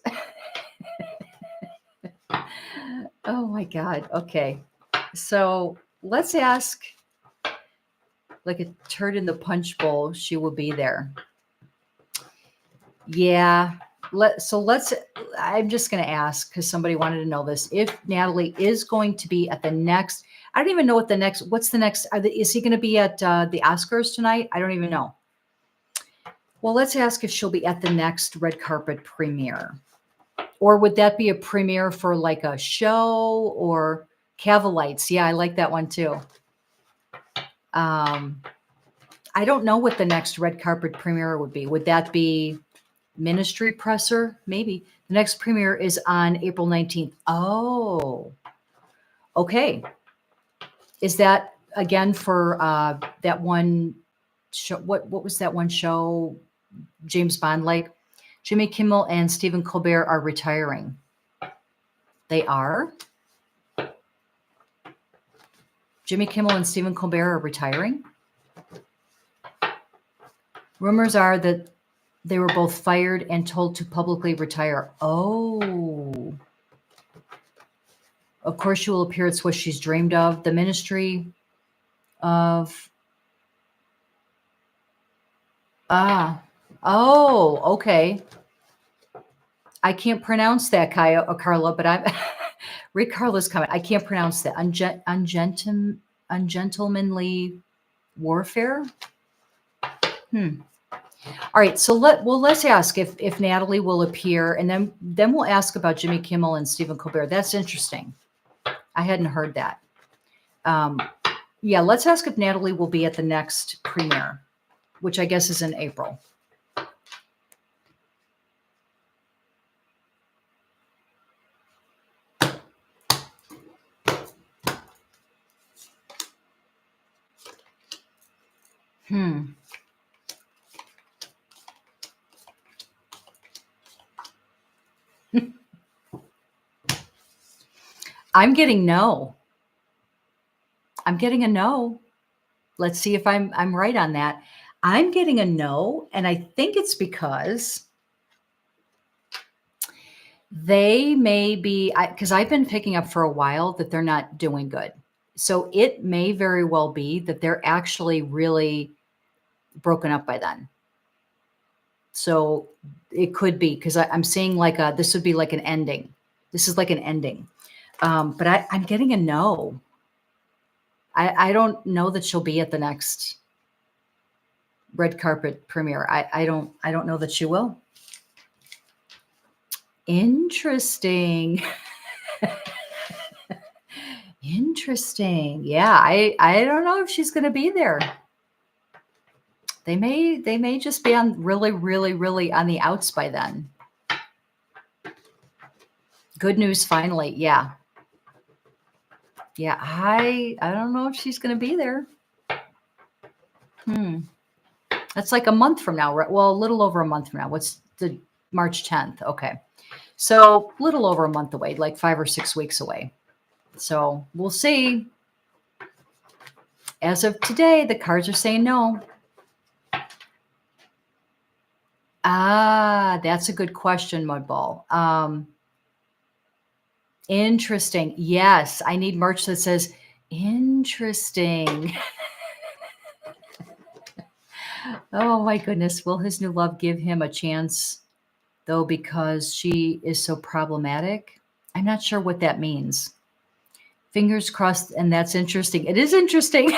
Oh my God. Okay. So let's ask, like a turd in the punch bowl, she will be there. Yeah. I'm just going to ask because somebody wanted to know this. If Natalie is going to be at the next, I don't even know what's the next, is he going to be at the Oscars tonight? I don't even know. Well, let's ask if she'll be at the next red carpet premiere. Or would that be a premiere for like a show or Cavillites? Yeah, I like that one too. I don't know what the next red carpet premiere would be. Would that be Ministry Presser? Maybe. The next premiere is on April 19th. Oh, okay. Is that again for that one show? What was that one show? James Bond, like Jimmy Kimmel and Stephen Colbert are retiring. They are? Jimmy Kimmel and Stephen Colbert are retiring? Rumors are that they were both fired and told to publicly retire. Oh. Of course she will appear. It's what she's dreamed of. The Ministry of... Oh, okay. I can't pronounce that, Carla, but I'm... Rick Carla's comment. I can't pronounce that. Ungentlemanly warfare? All right, so let's ask if Natalie will appear, and then we'll ask about Jimmy Kimmel and Stephen Colbert. That's interesting. I hadn't heard that. Yeah, let's ask if Natalie will be at the next premiere, which I guess is in April. I'm getting no. I'm getting a no. Let's see if I'm right on that. I'm getting a no, and I think it's because they may be, because I've been picking up for a while that they're not doing good. So it may very well be that they're actually really broken up by then. So it could be, because I'm seeing like this would be like an ending. This is like an ending. But I'm getting a no. I don't know that she'll be at the next red carpet premiere. I don't know that she will. Interesting. Interesting. Yeah, I don't know if she's going to be there. They may just be on really, really, really on the outs by then. Good news finally. Yeah. Yeah, I don't know if she's going to be there. That's like a month from now, right? Well, a little over a month from now. What's the March 10th? Okay. So a little over a month away, like 5 or 6 weeks away. So we'll see. As of today, the cards are saying no. That's a good question, Mudball. Interesting. Yes, I need merch that says interesting. Oh my goodness. Will his new love give him a chance, though, because she is so problematic? I'm not sure what that means. Fingers crossed, and that's interesting. It is interesting.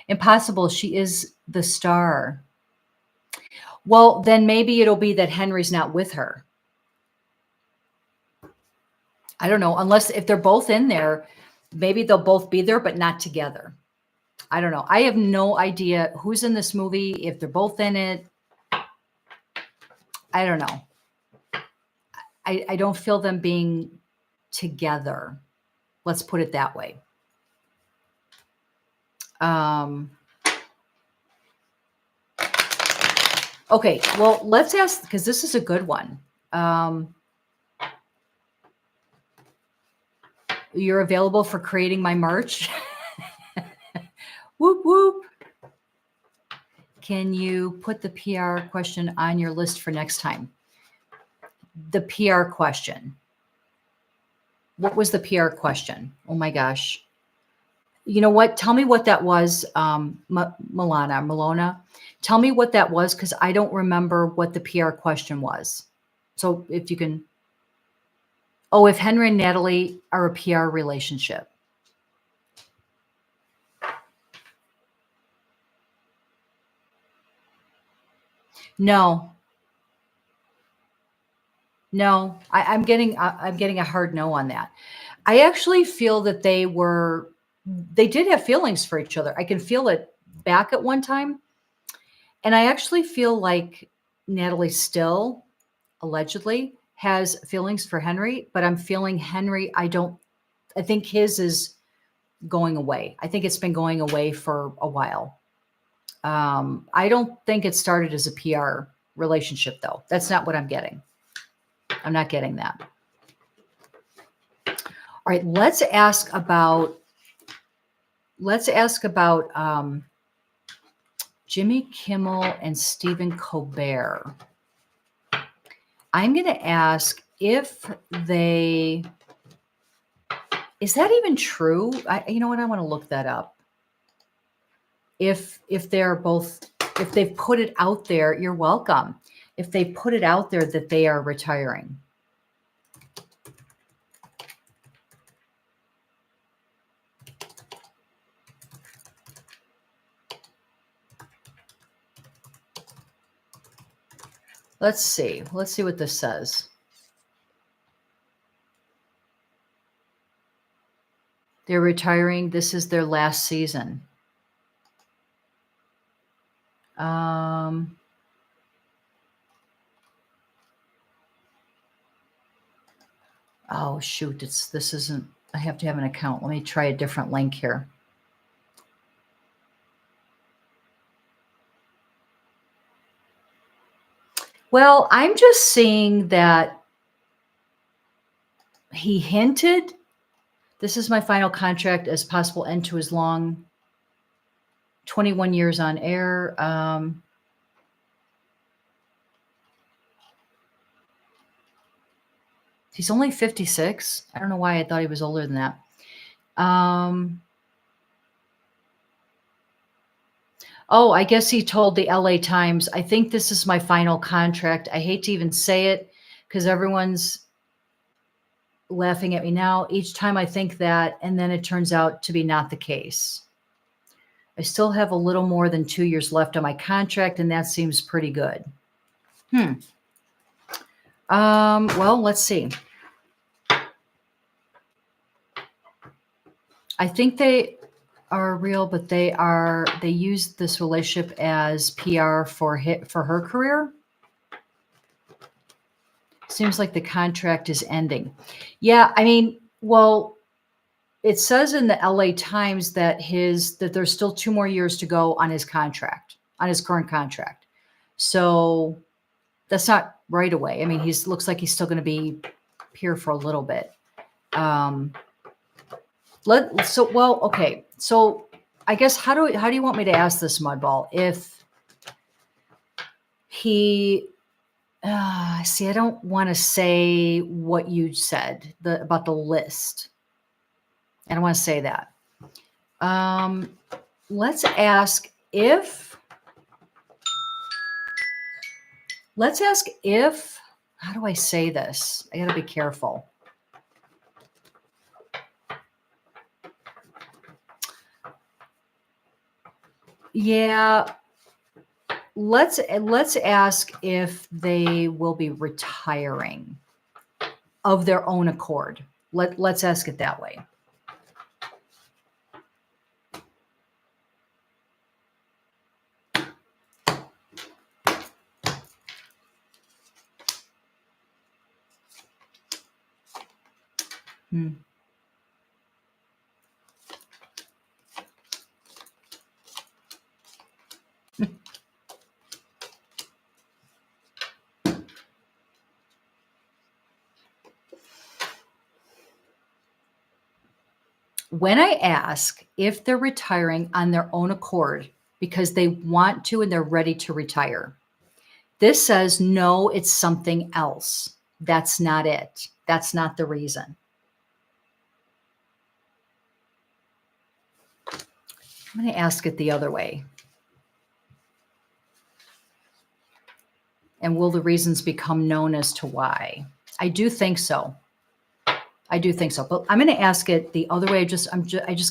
Impossible. She is the star. Well, then maybe it'll be that Henry's not with her. I don't know. Unless if they're both in there, maybe they'll both be there, but not together. I don't know. I have no idea who's in this movie, if they're both in it. I don't know. I don't feel them being together. Let's put it that way. Okay, well, let's ask, because this is a good one. You're available for creating my merch? Whoop, whoop. Can you put the PR question on your list for next time? The PR question. What was the PR question? Oh my gosh. You know what? Tell me what that was, Milona. Tell me what that was, because I don't remember what the PR question was. So if you can, oh, if Henry and Natalie are a PR relationship. No, no, I'm getting a hard no on that. I actually feel that they did have feelings for each other. I can feel it back at one time. And I actually feel like Natalie still allegedly has feelings for Henry, but I'm feeling Henry, I think his is going away. I think it's been going away for a while. I don't think it started as a PR relationship though. That's not what I'm getting. I'm not getting that. All right, let's ask about Jimmy Kimmel and Stephen Colbert. I'm going to ask if is that even true? You know what? I want to look that up. If they're both, if they've put it out there, you're welcome. If they put it out there that they are retiring. Let's see. Let's see what this says. They're retiring. This is their last season. Oh shoot, this isn't, I have to have an account. Let me try a different link here. Well, I'm just seeing that he hinted, this is my final contract as possible end to his long 21 years on air. He's only 56. I don't know why I thought he was older than that. Oh, I guess he told the LA Times, I think this is my final contract. I hate to even say it because everyone's laughing at me now each time I think that, and then it turns out to be not the case. I still have a little more than 2 years left on my contract, and that seems pretty good. Well, let's see. I think they are real, but they use this relationship as PR for her career. Seems like the contract is ending. Yeah, I mean, well, it says in the LA Times that there's still 2 more years to go on his contract, on his current contract. So that's not right away. I mean, looks like he's still going to be here for a little bit. Okay. So I guess how do you want me to ask this, Mudball? If he see, I don't want to say what you said about the list. I don't want to say that. Let's ask if, how do I say this? I got to be careful. Yeah. Let's ask if they will be retiring of their own accord. Let's ask it that way. When I ask if they're retiring on their own accord because they want to and they're ready to retire, this says, no, it's something else. That's not it. That's not the reason. I'm going to ask it the other way. And will the reasons become known as to why? I do think so. I do think so. But I'm going to ask it the other way. I just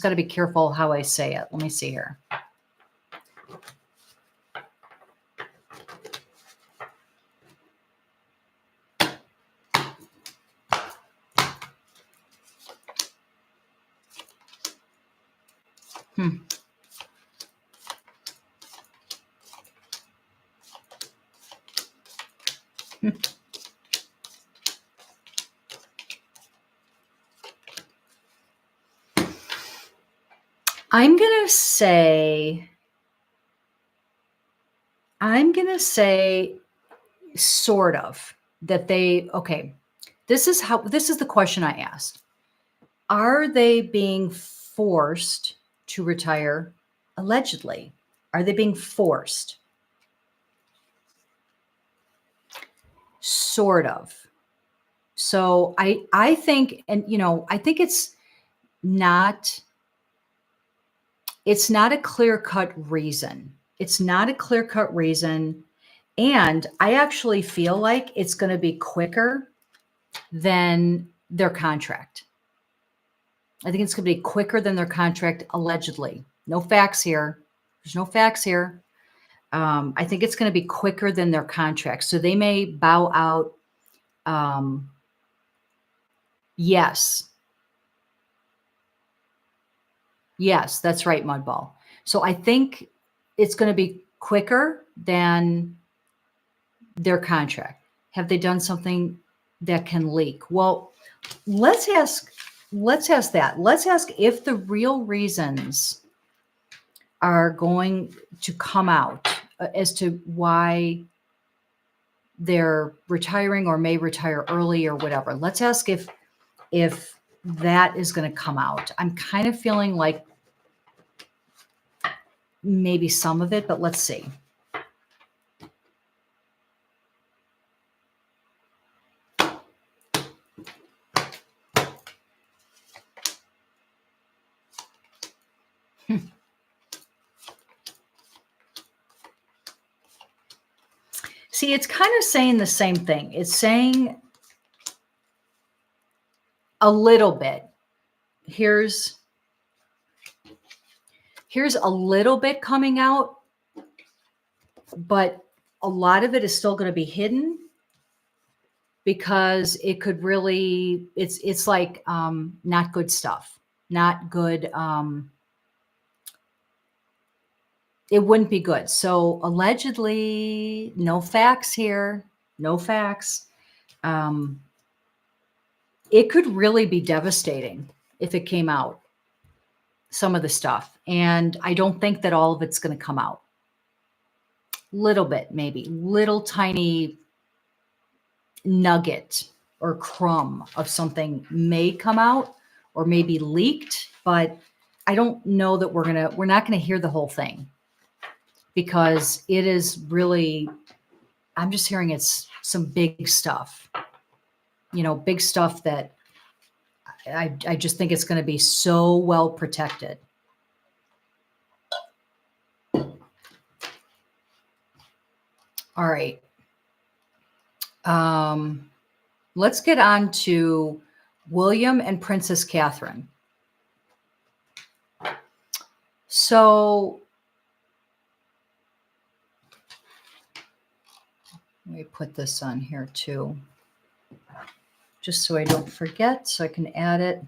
got to be careful how I say it. Let me see here. Hmm. Hmm. I'm going to say sort of that okay, this is the question I asked. Are they being forced to retire? Allegedly. Are they being forced? Sort of. So I think, and I think it's not a clear-cut reason. It's not a clear-cut reason. And I actually feel like it's going to be quicker than their contract. I think it's going to be quicker than their contract, allegedly. No facts here. There's no facts here. I think it's going to be quicker than their contract. So they may bow out. Yes. Yes, that's right, Mudball. So I think it's going to be quicker than their contract. Have they done something that can leak? Well, let's ask that. Let's ask if the real reasons are going to come out as to why they're retiring or may retire early or whatever. Let's ask if that is going to come out. I'm kind of feeling like maybe some of it, but let's see. See, it's kind of saying the same thing. It's saying a little bit. Here's a little bit coming out, but a lot of it is still going to be hidden because it could really, it's like not good stuff, not good. It wouldn't be good. So allegedly, no facts here, no facts. It could really be devastating if it came out, some of the stuff. And I don't think that all of it's going to come out. Little bit, maybe. Little tiny nugget or crumb of something may come out or maybe leaked, but I don't know that we're not going to hear the whole thing because it is really, I'm just hearing it's some big stuff, big stuff that I just think it's going to be so well protected. All right. Let's get on to William and Princess Catherine. So let me put this on here too, just so I don't forget, so I can add it.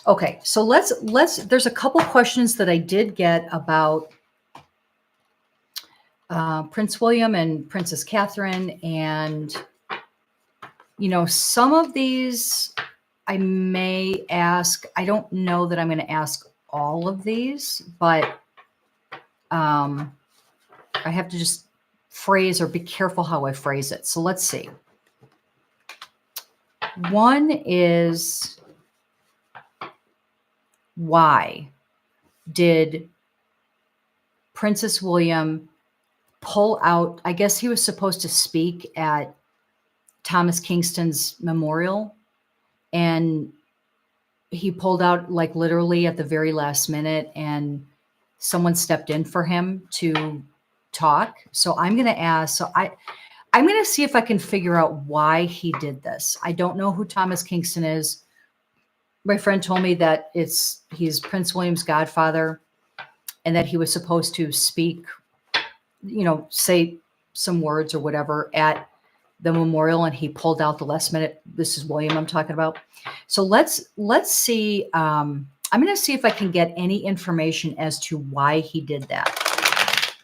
Okay, so let's there's a couple questions that I did get about Prince William and Princess Catherine, and some of these I may ask. I don't know that I'm going to ask all of these, but I have to just phrase or be careful how I phrase it. So let's see. One is, why did Princess William pull out? I guess he was supposed to speak at Thomas Kingston's memorial, and he pulled out like literally at the very last minute, and someone stepped in for him to talk. So I'm going to ask, I'm going to see if I can figure out why he did this. I don't know who Thomas Kingston is. My friend told me that he's Prince William's godfather, and that he was supposed to speak, say some words or whatever at the memorial, and he pulled out the last minute. This is William I'm talking about. So let's see. I'm going to see if I can get any information as to why he did that.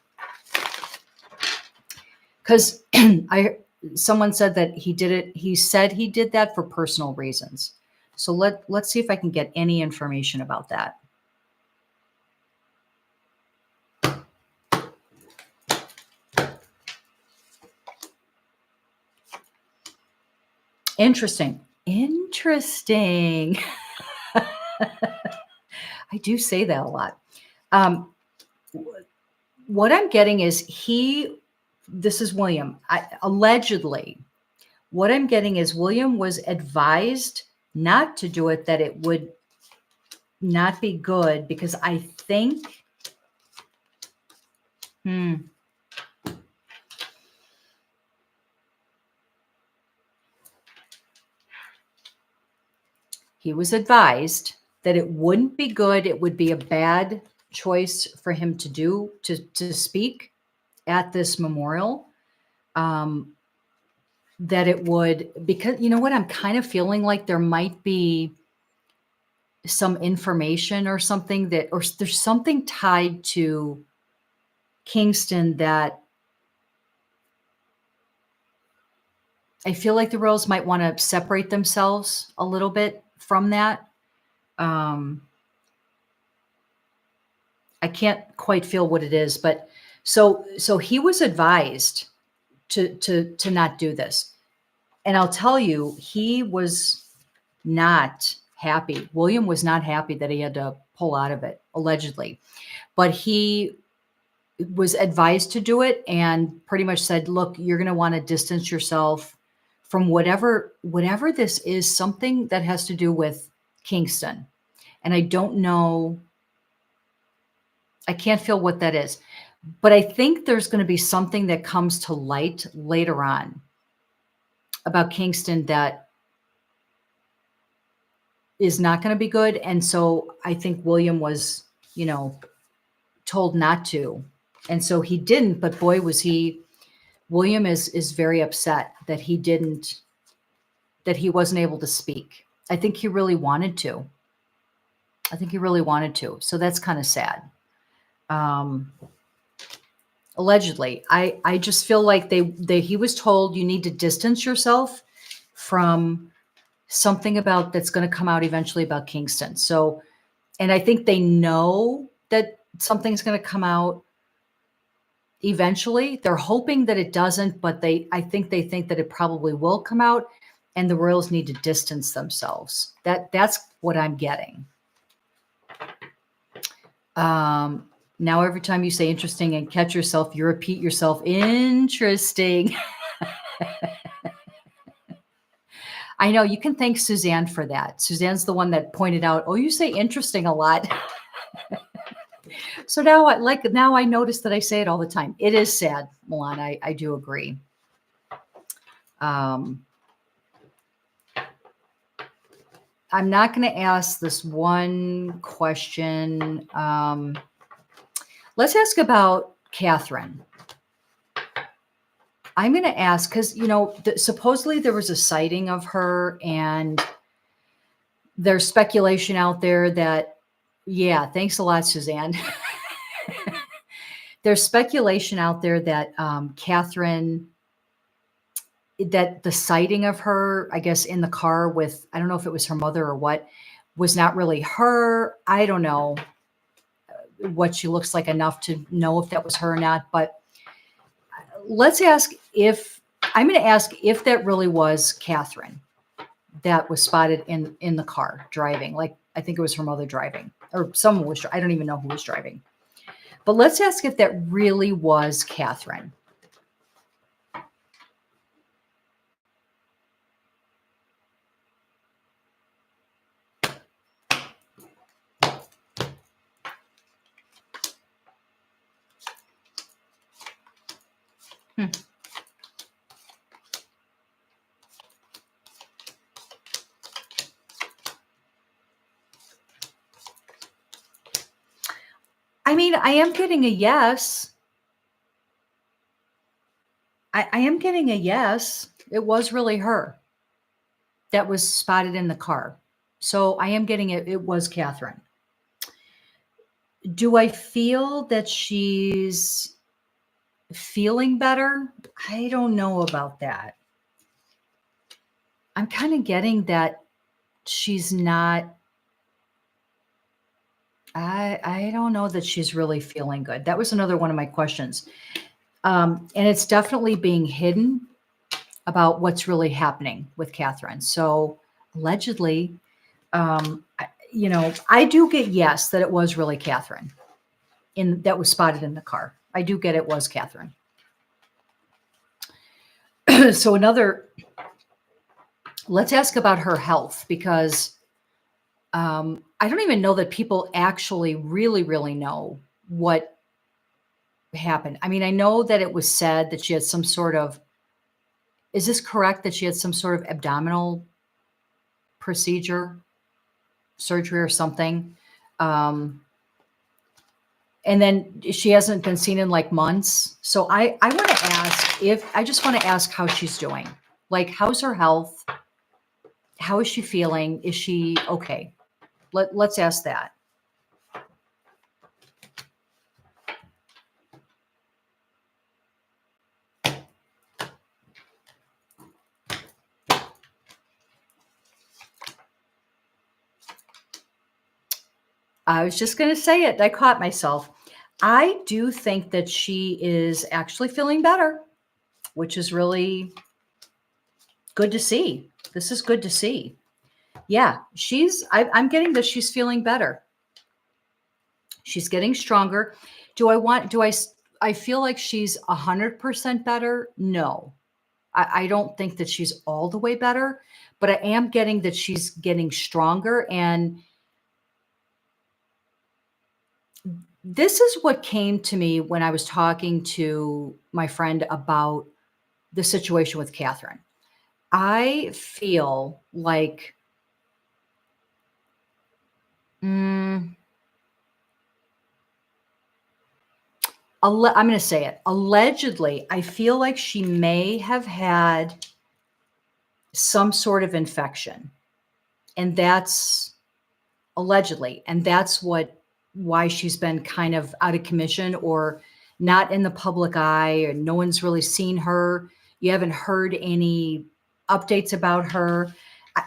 Because someone said that he did it. He said he did that for personal reasons. So let's see if I can get any information about that. Interesting. I do say that a lot. What I'm getting is this is William. Allegedly, what I'm getting is William was advised not to do it, that it would not be good, because I think, he was advised that it wouldn't be good. It would be a bad choice for him to do, to speak at this memorial. That it would, because you know what, I'm kind of feeling like there might be some information or something or there's something tied to Kingston that I feel like the royals might want to separate themselves a little bit from that. I can't quite feel what it is, but so he was advised to not do this. And I'll tell you, he was not happy. William was not happy that he had to pull out of it, allegedly. But he was advised to do it and pretty much said, look, you're going to want to distance yourself from whatever this is, something that has to do with Kingston. And I don't know, I can't feel what that is. But I think there's going to be something that comes to light later on about Kingston that is not going to be good. And so I think William was, told not to. And so he didn't, but boy, William is very upset that he wasn't able to speak. I think he really wanted to. So that's kind of sad. Allegedly, I just feel like he was told you need to distance yourself from something that's going to come out eventually about Kingston. So, and I think they know that something's going to come out eventually. They're hoping that it doesn't, but I think they think that it probably will come out, and the royals need to distance themselves. That's what I'm getting. Now every time you say interesting and catch yourself, you repeat yourself, interesting. I know, you can thank Suzanne for that. Suzanne's the one that pointed out, oh, you say interesting a lot. So now I notice that I say it all the time. It is sad, Milan. I do agree. I'm not going to ask this one question. Let's ask about Catherine. I'm going to ask, because, supposedly there was a sighting of her, and there's speculation out there that, yeah, thanks a lot, Suzanne. There's speculation out there that Catherine, that the sighting of her, I guess, in the car with, I don't know if it was her mother or what, was not really her. I don't know what she looks like enough to know if that was her or not, but let's ask I'm going to ask if that really was Catherine that was spotted in the car driving. Like, I think it was her mother driving, or someone was, I don't even know who was driving. But let's ask if that really was Catherine. Hmm. I mean, I am getting a yes. I am getting a yes. It was really her that was spotted in the car. So I am getting it. It was Catherine. Do I feel that she's feeling better? I don't know about that. I'm kind of getting that she's not. I don't know that she's really feeling good. That was another one of my questions. And it's definitely being hidden about what's really happening with Catherine. So allegedly, I do get yes that it was really Catherine that was spotted in the car. I do get it was Catherine. So let's ask about her health because I don't even know that people actually really, really know what happened. I mean, I know that it was said that she had some sort of, is this correct that she had some sort of abdominal procedure, surgery or something? And then she hasn't been seen in like months. So I want to I just want to ask how she's doing. Like, how's her health? How is she feeling? Is she okay? Let's ask that. I was just going to say it. I caught myself. I do think that she is actually feeling better, which is really good to see. This is good to see. Yeah, I'm getting that she's feeling better. She's getting stronger. I feel like she's 100% better? No. I don't think that she's all the way better, but I am getting that she's getting stronger. And this is what came to me when I was talking to my friend about the situation with Catherine. I feel like, I'm going to say it. Allegedly, I feel like she may have had some sort of infection. And that's allegedly. And that's why she's been kind of out of commission or not in the public eye, or no one's really seen her. You haven't heard any updates about her.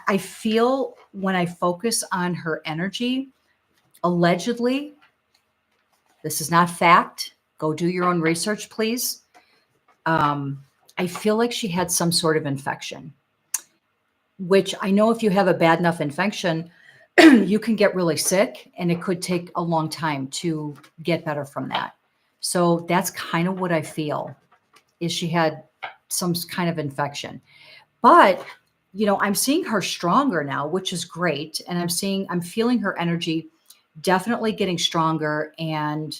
I feel when I focus on her energy, allegedly, this is not fact. Go do your own research, please. I feel like she had some sort of infection, which I know if you have a bad enough infection, you can get really sick and it could take a long time to get better from that. So that's kind of what I feel is she had some kind of infection. But, I'm seeing her stronger now, which is great. And I'm feeling her energy definitely getting stronger. And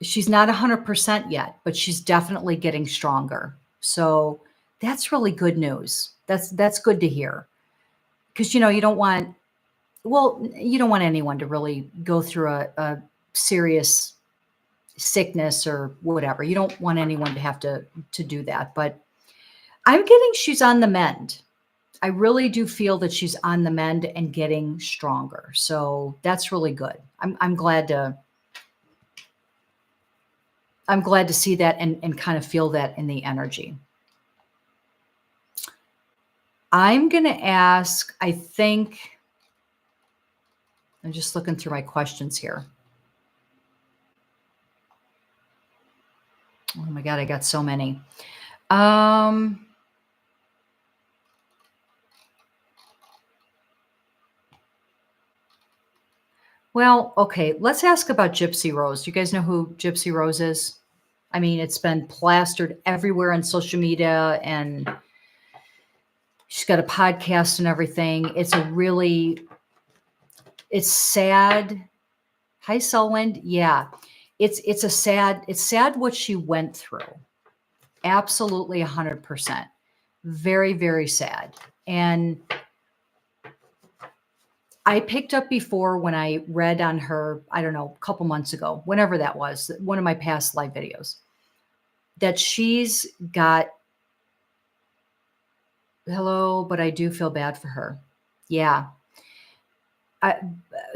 she's not 100% yet, but she's definitely getting stronger. So that's really good news. That's good to hear. Because, you don't want anyone to really go through a serious sickness or whatever. You don't want anyone to have to do that. But I'm getting she's on the mend. I really do feel that she's on the mend and getting stronger. So that's really good. I'm glad to see that and kind of feel that in the energy. I'm going to ask, I'm just looking through my questions here. Oh my God, I got so many. Well, okay, let's ask about Gypsy Rose. Do you guys know who Gypsy Rose is? I mean, it's been plastered everywhere on social media and she's got a podcast and everything. It's sad. Hi, Selwyn. Yeah. it's sad what she went through. Absolutely 100%. Very, very sad. And I picked up before when I read on her, I don't know, a couple months ago, whenever that was, one of my past live videos, that she's got, hello, but I do feel bad for her. Yeah.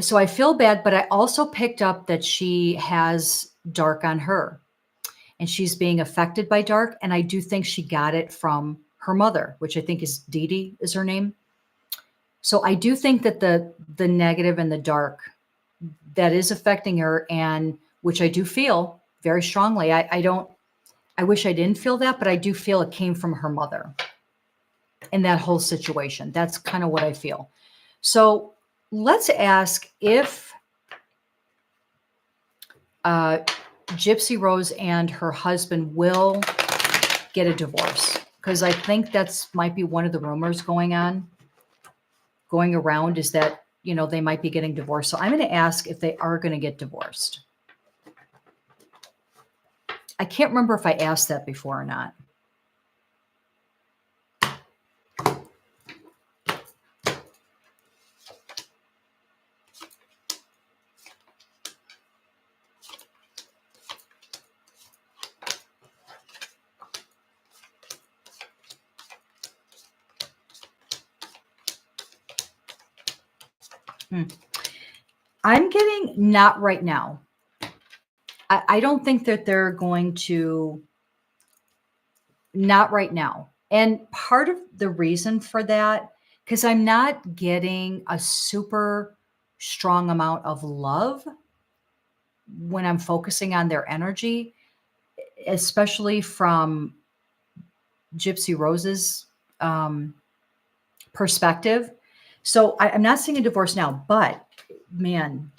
So I feel bad, but I also picked up that she has dark on her and she's being affected by dark. And I do think she got it from her mother, which I think is Dee Dee is her name. So I do think that the negative and the dark that is affecting her, and which I do feel very strongly. I wish I didn't feel that, but I do feel it came from her mother in that whole situation. That's kind of what I feel. So let's ask if Gypsy Rose and her husband will get a divorce, because I think that's might be one of the rumors going around, is that, they might be getting divorced. So I'm going to ask if they are going to get divorced. I can't remember if I asked that before or not. I'm getting not right now. I don't think that they're going to, not right now. And part of the reason for that, because I'm not getting a super strong amount of love when I'm focusing on their energy, especially from Gypsy Rose's perspective. So I'm not seeing a divorce now, but man,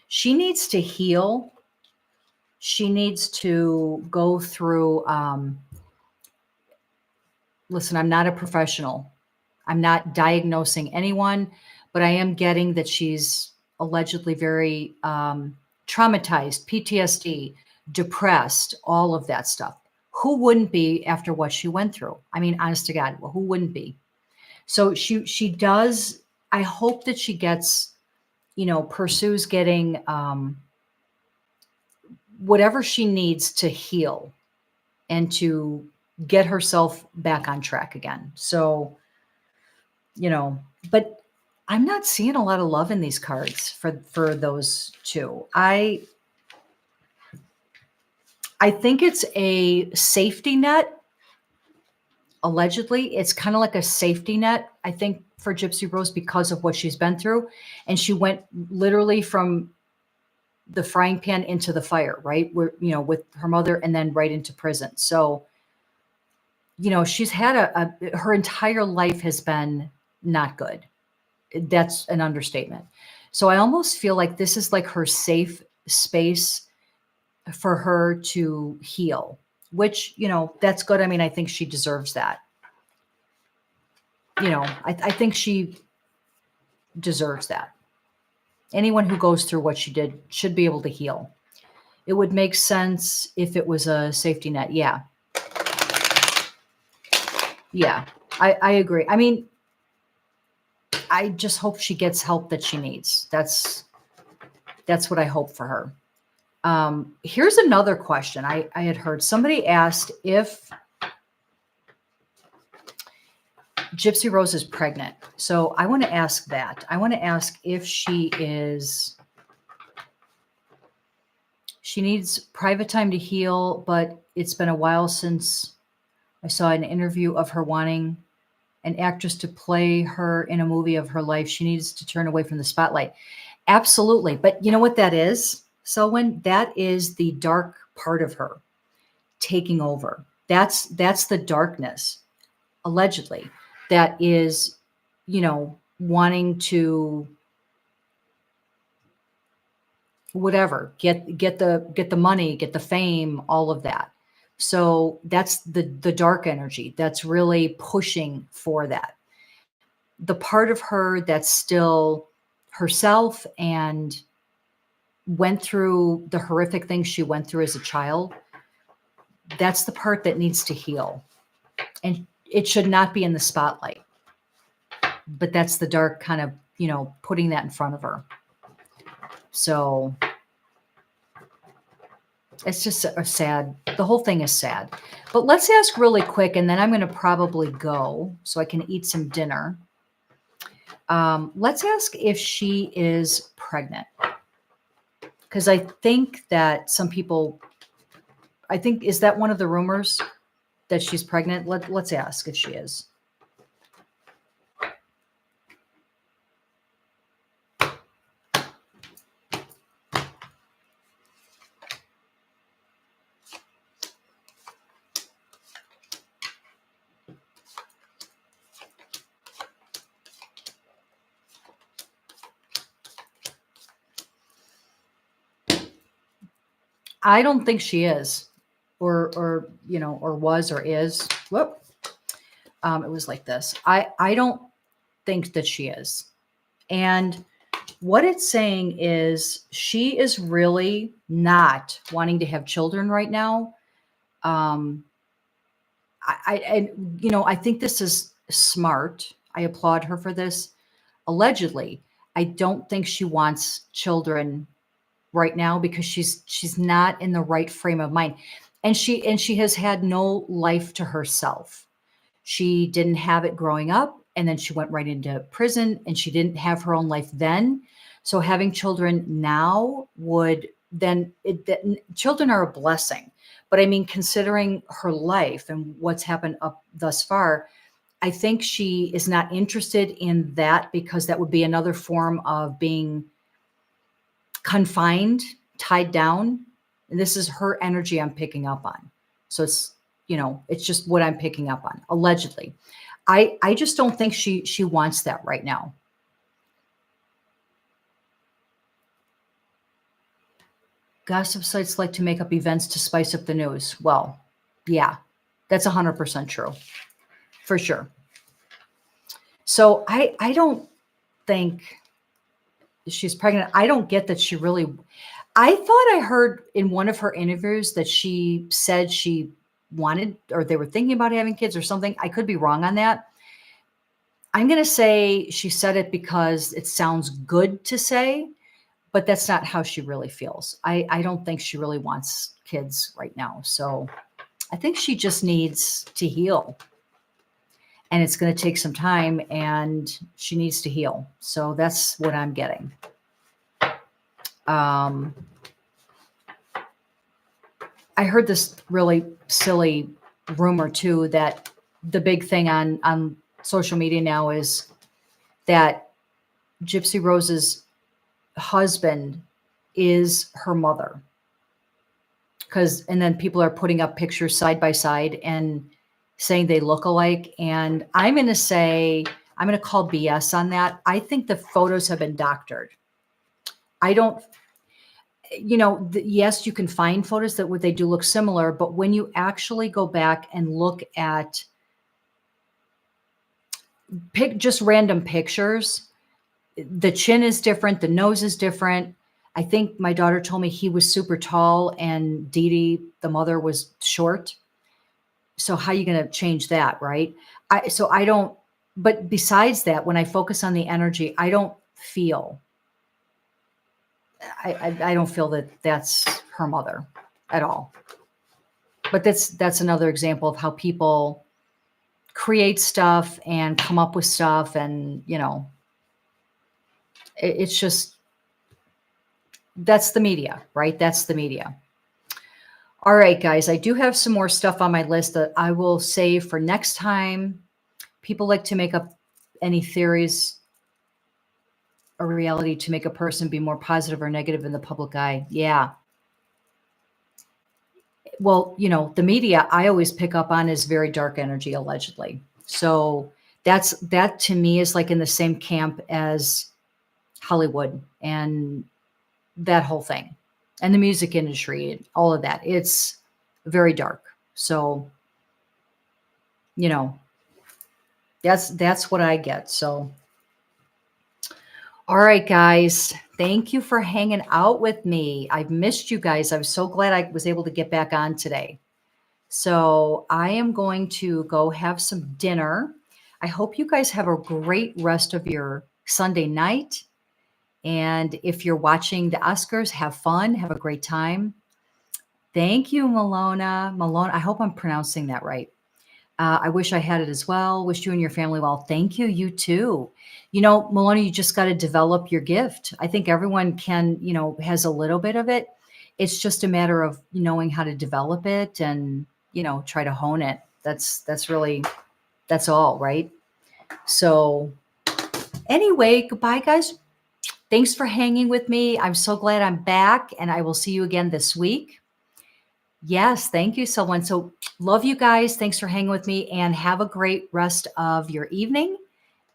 she needs to heal. She needs to go through, listen, I'm not a professional. I'm not diagnosing anyone, but I am getting that she's allegedly very traumatized, PTSD, depressed, all of that stuff. Who wouldn't be after what she went through? I mean, honest to God, who wouldn't be? So she does, I hope that she gets, pursues getting whatever she needs to heal and to get herself back on track again. So, but I'm not seeing a lot of love in these cards for those two. I think it's a safety net. Allegedly, it's kind of like a safety net, I think, for Gypsy Rose because of what she's been through. And she went literally from the frying pan into the fire, right? Where, with her mother, and then right into prison. So, she's had her entire life has been not good. That's an understatement. So I almost feel like this is like her safe space for her to heal, which, that's good. I mean, I think she deserves that. I think she deserves that. Anyone who goes through what she did should be able to heal. It would make sense if it was a safety net. Yeah. Yeah, I agree. I mean, I just hope she gets help that she needs. That's what I hope for her. Here's another question I had heard. Somebody asked if Gypsy Rose is pregnant. So I want to ask that. I want to ask if she needs private time to heal, but it's been a while since I saw an interview of her wanting an actress to play her in a movie of her life. She needs to turn away from the spotlight. Absolutely. But you know what that is, Selwyn? That is the dark part of her taking over. That's the darkness, allegedly, that is, wanting to whatever, get the money, get the fame, all of that. So that's the dark energy that's really pushing for that. The part of her that's still herself and went through the horrific things she went through as a child, that's the part that needs to heal. And it should not be in the spotlight. But that's the dark kind of, putting that in front of her. So it's just a sad, the whole thing is sad. But let's ask really quick, and then I'm going to probably go so I can eat some dinner. Let's ask if she is pregnant. Because I think that some people, is that one of the rumors that she's pregnant? Let's ask if she is. I don't think she is, or was or is. Whoop. It was like this. I don't think that she is. And what it's saying is she is really not wanting to have children right now. I think this is smart. I applaud her for this. Allegedly, I don't think she wants children right now because she's not in the right frame of mind. And she has had no life to herself. She didn't have it growing up, and then she went right into prison, and she didn't have her own life then. So having children now children are a blessing. But I mean, considering her life and what's happened up thus far, I think she is not interested in that because that would be another form of being confined, tied down. And this is her energy I'm picking up on. So it's just what I'm picking up on, allegedly. I just don't think she wants that right now. Gossip sites like to make up events to spice up the news. Well, yeah, that's 100% true. For sure. So I don't think she's pregnant. I don't get that she really. I thought I heard in one of her interviews that she said she wanted, or they were thinking about having kids or something. I could be wrong on that. I'm going to say she said it because it sounds good to say, but that's not how she really feels. I don't think she really wants kids right now. So I think she just needs to heal. And it's going to take some time, and she needs to heal. So that's what I'm getting. I heard this really silly rumor too, that the big thing on social media now is that Gypsy Rose's husband is her mother. And then people are putting up pictures side by side and saying they look alike. And I'm going to call BS on that. I think the photos have been doctored. I don't, yes, you can find photos that they do look similar, but when you actually go back and look at just random pictures, the chin is different, the nose is different. I think my daughter told me he was super tall and Dee Dee, the mother, was short. So how are you going to change that, right? But besides that, when I focus on the energy, I don't feel that that's her mother at all. But that's another example of how people create stuff and come up with stuff, and it's just, that's the media, right? That's the media. All right, guys, I do have some more stuff on my list that I will save for next time. People like to make up any theories or reality to make a person be more positive or negative in the public eye. Yeah. Well, the media I always pick up on is very dark energy, allegedly. So that to me is like in the same camp as Hollywood and that whole thing, and the music industry, all of that. It's very dark. So, that's what I get. So, all right, guys, Thank you for hanging out with me. I've missed you guys. I'm so glad I was able to get back on today. So I am going to go have some dinner. I hope you guys have a great rest of your Sunday night. And if you're watching the Oscars, have fun, have a great time. Thank you, Malona. Malone, I hope I'm pronouncing that right. I wish I had it as well. Wish you and your family well. Thank you. You too. You know, Malona, you just got to develop your gift. I think everyone can, has a little bit of it. It's just a matter of knowing how to develop it and, try to hone it. That's all, right? So anyway, goodbye, guys. Thanks for hanging with me. I'm so glad I'm back, and I will see you again this week. Yes, thank you, someone. So love you guys. Thanks for hanging with me, and have a great rest of your evening.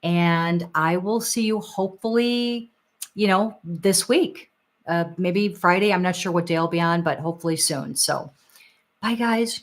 And I will see you hopefully, this week. Maybe Friday. I'm not sure what day I'll be on, but hopefully soon. So bye, guys.